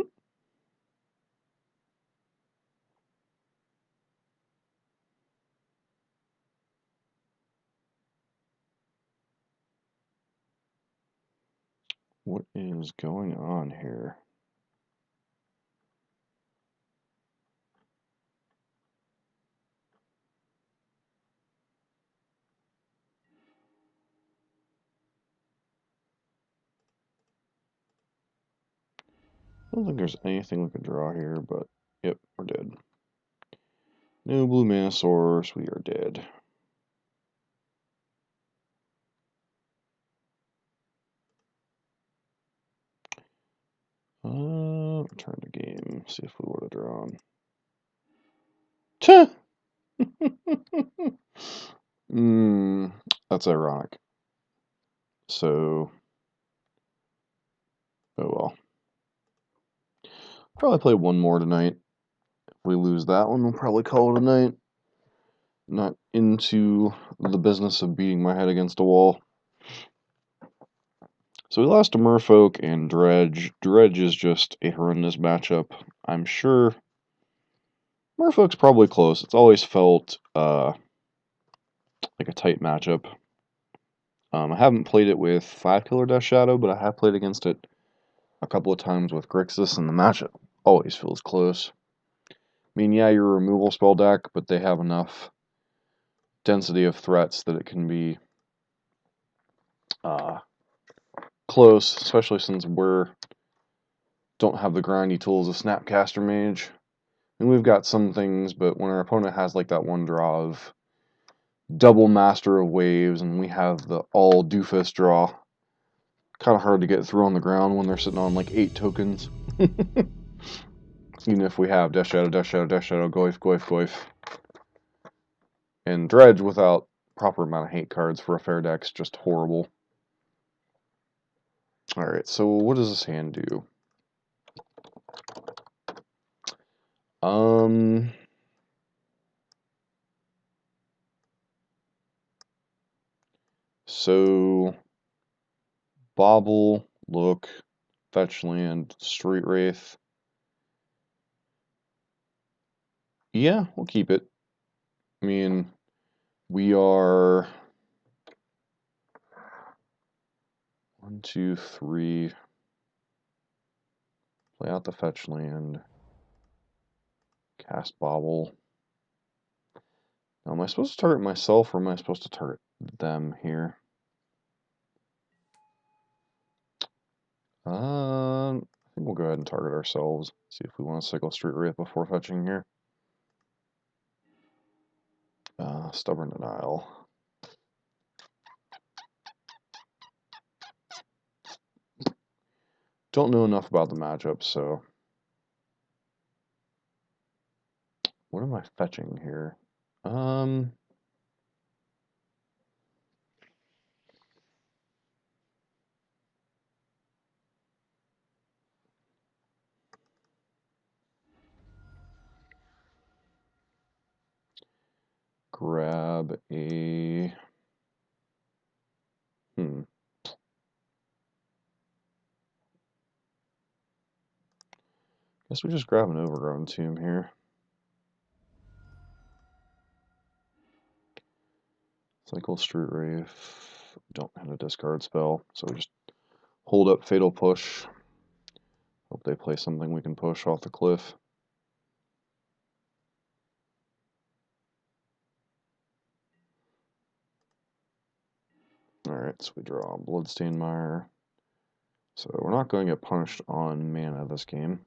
What is going on here? I don't think there's anything we can draw here, but yep, we're dead. No blue mana source, we are dead. Return to game, see if we would have drawn. Tuh! That's ironic. So, oh well. Probably play one more tonight. If we lose that one, we'll probably call it a night. Not into the business of beating my head against a wall. So we lost to Merfolk and Dredge. Dredge is just a horrendous matchup. I'm sure Merfolk's probably close. It's always felt like a tight matchup. I haven't played it with 5-color Death Shadow, but I have played against it a couple of times with Grixis, and the matchup always feels close. I mean, yeah, you're a removal spell deck, but they have enough density of threats that it can be close, especially since we don't have the grindy tools of Snapcaster Mage. And we've got some things, but when our opponent has like that one draw of double Master of Waves, and we have the all doofus draw, kind of hard to get through on the ground when they're sitting on like 8 tokens. Even if we have Death Shadow, Death Shadow, Death Shadow, Goyf, Goyf, Goyf. And Dredge without proper amount of hate cards for a fair deck's just horrible. Alright, so what does this hand do? So Bobble, Look, Fetch Land, Street Wraith. Yeah, we'll keep it. I mean, we are 1, 2, 3. Play out the Fetch Land. Cast Bobble. Now, am I supposed to target myself or am I supposed to target them here? I think we'll go ahead and target ourselves. See if we want to cycle Street Wraith before fetching here. Stubborn Denial. Don't know enough about the matchup, so... What am I fetching here? Grab a... Guess we just grab an Overgrown Tomb here. Cycle Street Wraith. Don't have a discard spell, so we just hold up Fatal Push. Hope they play something we can push off the cliff. Alright, so we draw Bloodstained Mire. So we're not going to get punished on mana this game.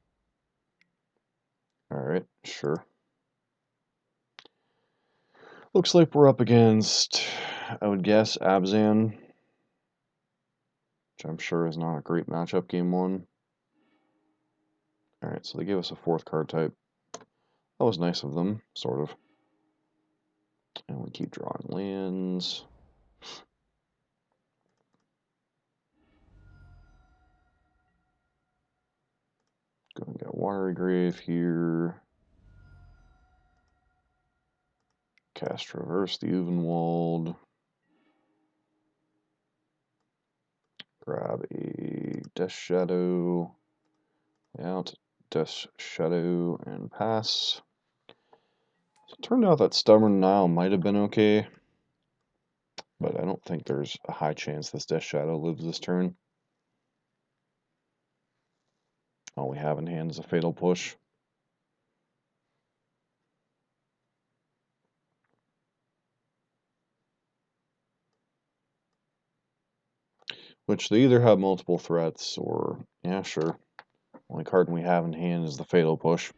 Alright, sure. Looks like we're up against, I would guess, Abzan, which I'm sure is not a great matchup game 1. Alright, so they gave us a 4th card type. That was nice of them, sort of. And we keep drawing lands. Watery Grave here. Cast Reverse the Uvenwald. Grab a Death Shadow. Out, Death Shadow, and pass. So it turned out that Stubborn Nile might have been okay, but I don't think there's a high chance this Death Shadow lives this turn. All we have in hand is a Fatal Push. Which they either have multiple threats or, yeah, sure. Only card we have in hand is the Fatal Push.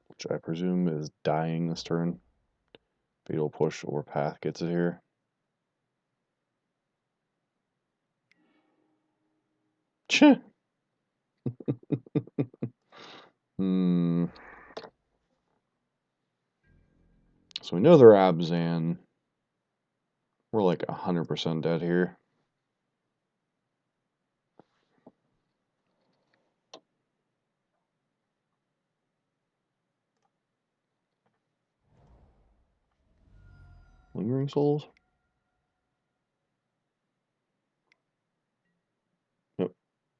Which I presume is dying this turn. Fatal Push or Path gets it here. Cheh! So we know they're Abzan. We're like 100% dead here. Lingering Souls? Yep.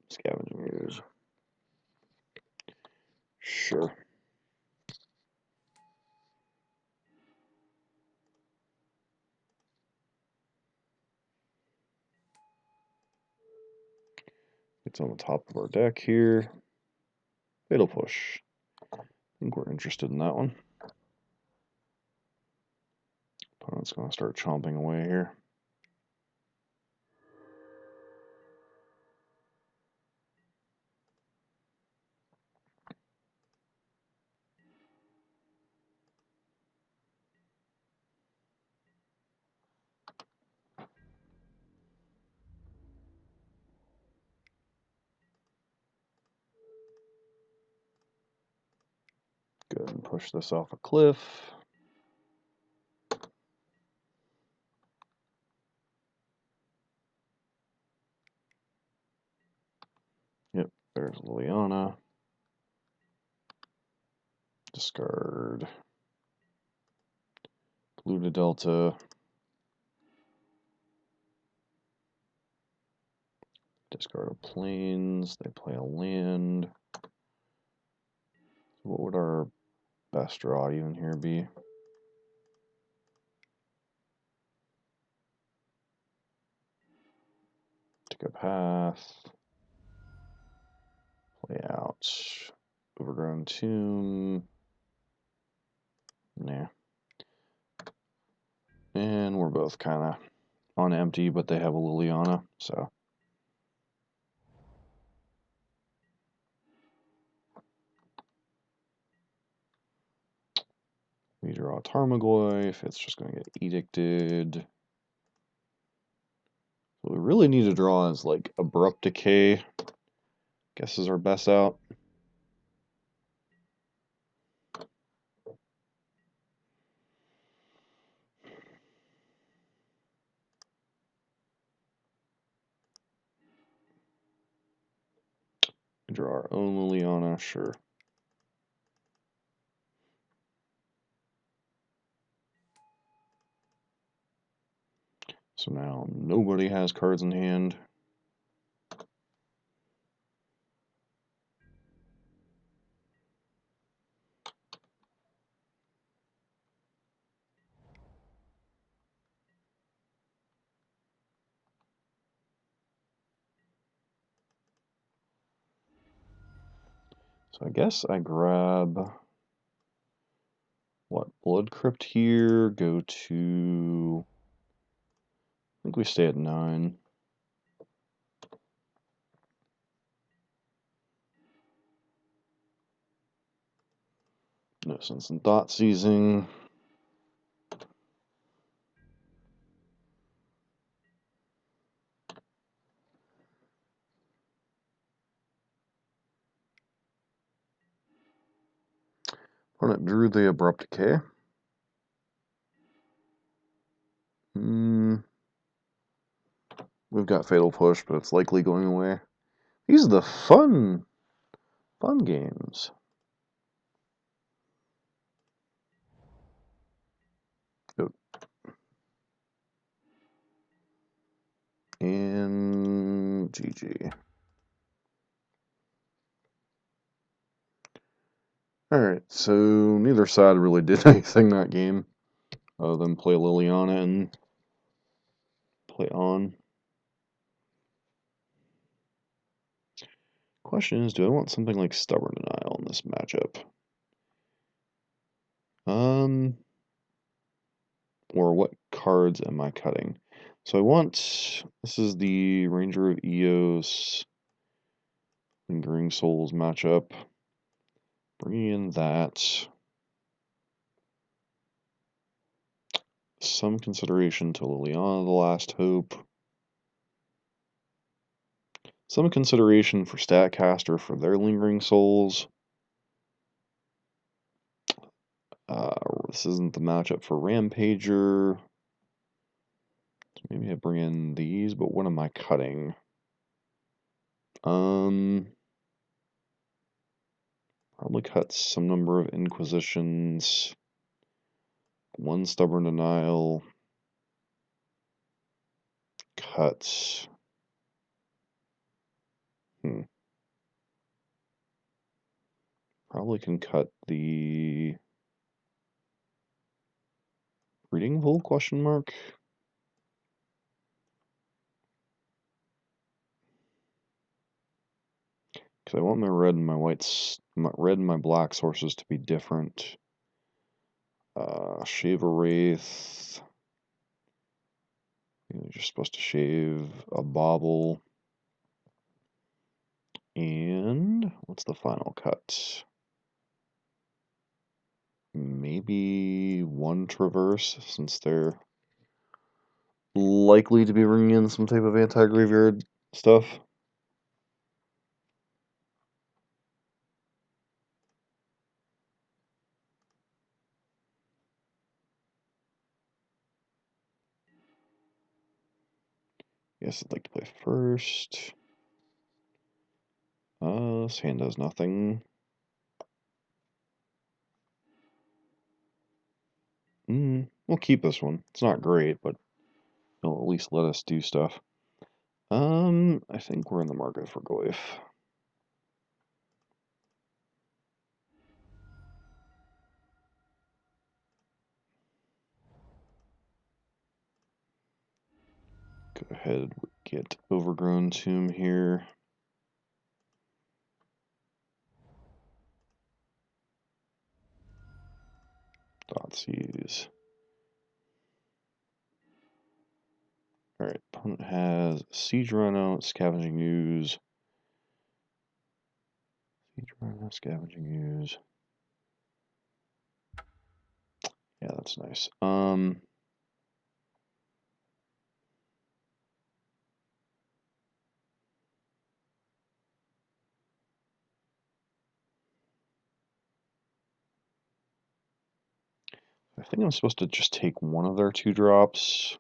Scavenging Ooze. Sure. It's on the top of our deck here. Fatal Push. I think we're interested in that one. Opponent's going to start chomping away here. Go ahead and push this off a cliff. Yep, there's Liliana. Discard Blue to Delta. Discard a plains. They play a land. What would our best draw even here be? Take a path. Play out Overgrown Tomb. Nah. And we're both kind of on empty, but they have a Liliana, so. We draw a Tarmogoyf, it's just going to get edicted. What we really need to draw is like Abrupt Decay. Guess is our best out. We draw our own Liliana, sure. So now nobody has cards in hand. So I guess I grab, what, Blood Crypt here, go to, I think we stay at 9. No sense in Thought Seizing. Opponent drew the Abrupt Decay. We've got Fatal Push, but it's likely going away. These are the fun games. Yep. And GG. Alright, so neither side really did anything that game other than play Liliana and play on. Question is, do I want something like Stubborn Denial in this matchup? Or what cards am I cutting? So I want, this is the Ranger of Eos Lingering Souls matchup. Bring in that. Some consideration to Liliana, the Last Hope. Some consideration for Statcaster for their Lingering Souls. This isn't the matchup for Rampager. So maybe I bring in these, but what am I cutting? Probably cut some number of Inquisitions. One Stubborn Denial. Cut. Probably can cut the Breeding Pool question mark. Because I want my red and my whites, my red and my black sources to be different. Shave a Wraith. You're just supposed to shave a Bauble. And what's the final cut? Maybe one Traverse, since they're likely to be bringing in some type of anti-graveyard stuff. Yes, I'd like to play first. This hand does nothing. We'll keep this one. It's not great, but it'll at least let us do stuff. I think we're in the market for Goyf. Go ahead, get Overgrown Tomb here. Dotsies. Alright, opponent has Siege Rhino, Scavenging Ooze. Siege Rhino, Scavenging Ooze. Yeah, that's nice. I think I'm supposed to just take one of their 2-drops.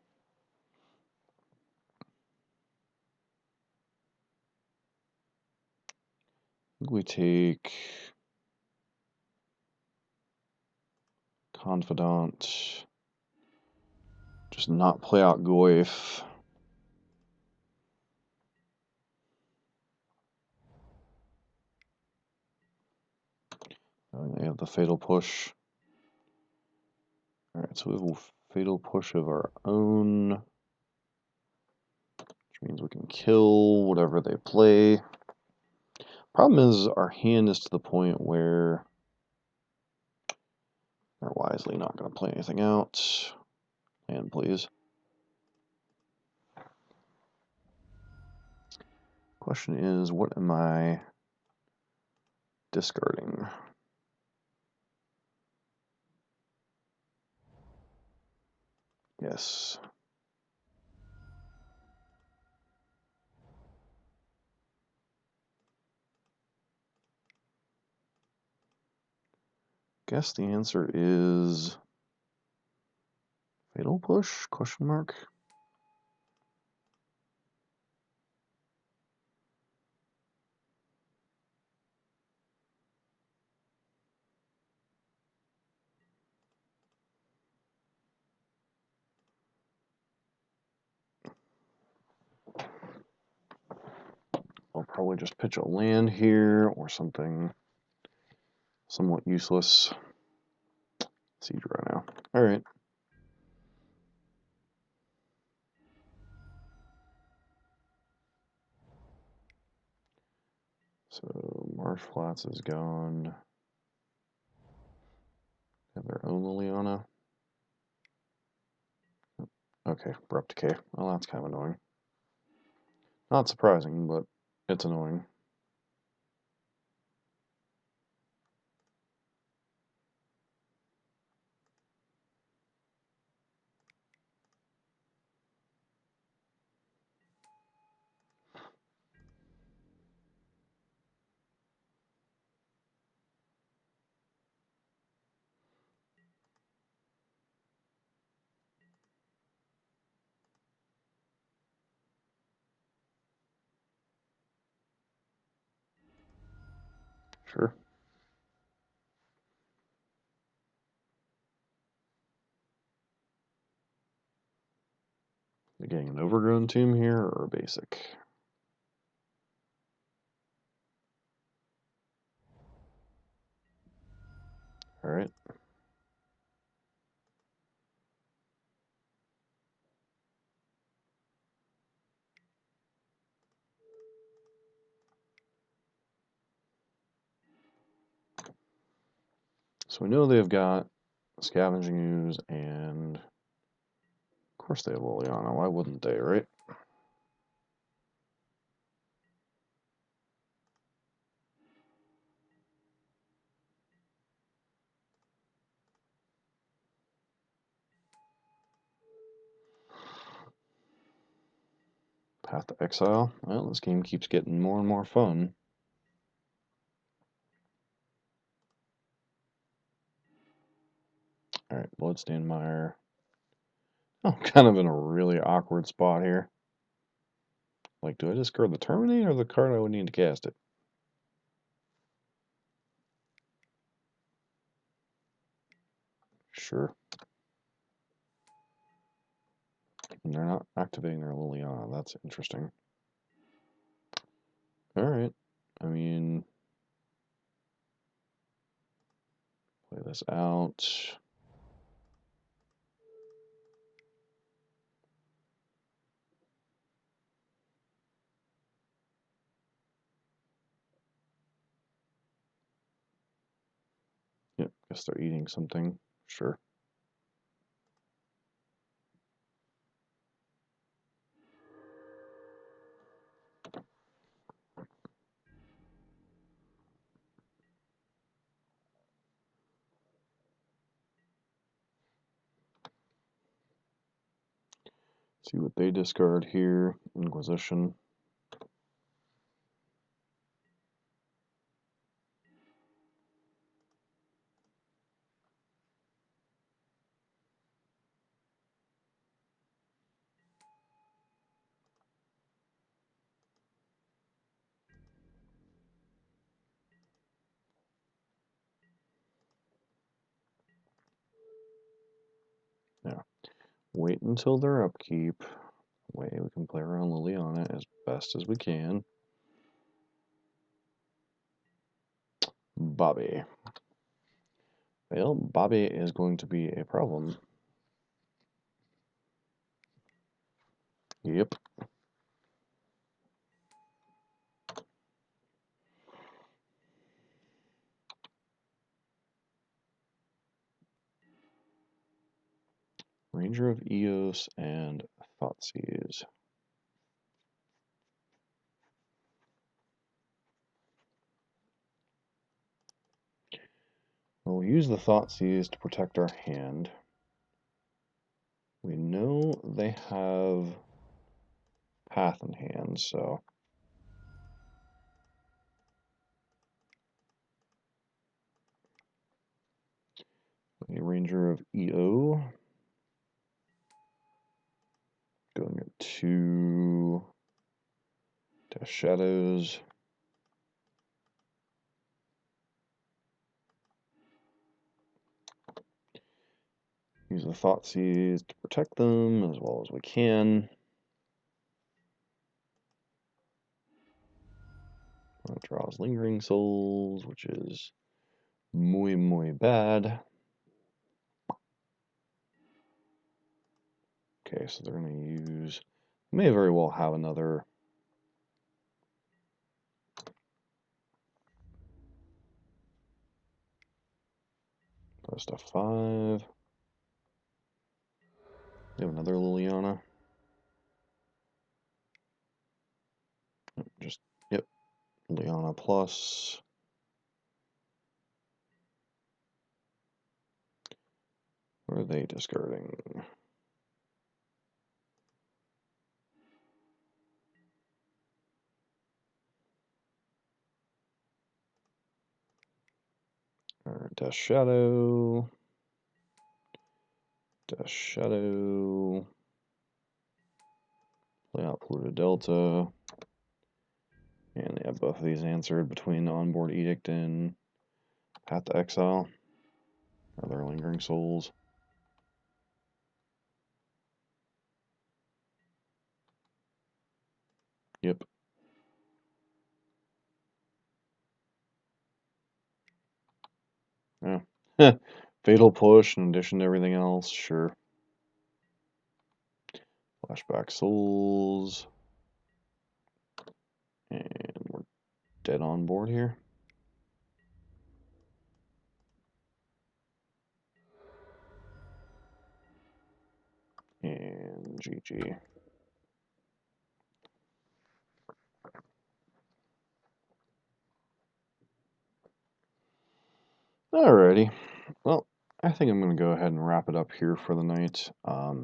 I think we take Confidant. Just not play out Goyf. They have the Fatal Push. Alright, so we have a Fatal Push of our own, which means we can kill whatever they play. Problem is, our hand is to the point where they're wisely not going to play anything out. Land, please. Question is, what am I discarding? Yes. guess the answer is Fatal Push? Question mark. I'll probably just pitch a land here or something somewhat useless. Siege right now. All right. So Marsh Flats is gone. Have their own Liliana. Okay, Abrupt Decay. Well, that's kind of annoying. Not surprising, but it's annoying. Sure. They're getting an Overgrown Tomb here or a basic? All right. So we know they've got Scavenging Ooze and of course they have Liliana. Why wouldn't they, right? Path to Exile. Well, this game keeps getting more and more fun. Alright, Bloodstained Mire. Oh, kind of in a really awkward spot here. Like, do I discard the Terminate or the card I would need to cast it? Sure. And they're not activating their Liliana. That's interesting. Alright. I mean, play this out. Yep, guess they're eating something. Sure. See what they discard here. Inquisition. Yeah. Wait until their upkeep. Way we can play around Liliana as best as we can. Bobby. Well, Bobby is going to be a problem. Yep. Ranger of Eos and Thoughtseize. We'll use the Thoughtseize to protect our hand. We know they have Path in hand, so A Ranger of EO. Going at 2 Death Shadows. Use the Thoughtseize to protect them as well as we can. Draws Lingering Souls, which is muy bad. Okay, so they're going to use... May very well have another... Post a 5. They have another Liliana. Just, yep, Liliana plus. What are they discarding? Death Shadow. Death Shadow. Play out Pluto Delta. And they have both of these answered between Onboard Edict and Path to Exile. Other Lingering Souls. Yep. Yeah. Fatal Push in addition to everything else, sure. Flashback Souls. And we're dead on board here. And GG. Alrighty. Well, I think I'm going to go ahead and wrap it up here for the night. Yeah.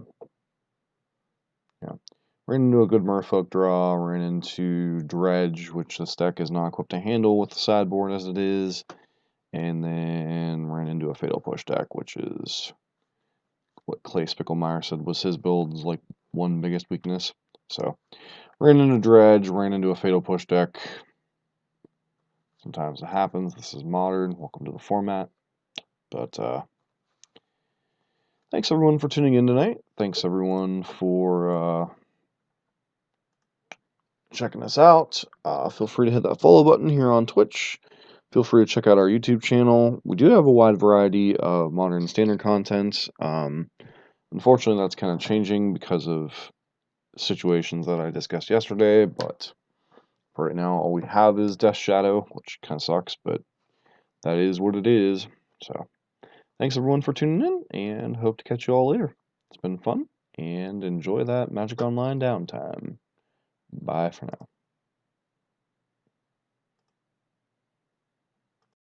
Ran into a good Merfolk draw, ran into Dredge, which this deck is not equipped to handle with the sideboard as it is, and then ran into a Fatal Push deck, which is what Clay Spicklemeyer said was his build's like one biggest weakness. So, ran into Dredge, ran into a Fatal Push deck. Sometimes it happens. This is Modern. Welcome to the format. But, thanks everyone for tuning in tonight. Thanks everyone for checking us out. Feel free to hit that follow button here on Twitch. Feel free to check out our YouTube channel. We do have a wide variety of modern and standard content. Unfortunately, that's kind of changing because of situations that I discussed yesterday, but for right now, all we have is Death Shadow, which kind of sucks, but that is what it is. So, thanks everyone for tuning in, and hope to catch you all later. It's been fun, and enjoy that Magic Online downtime. Bye for now.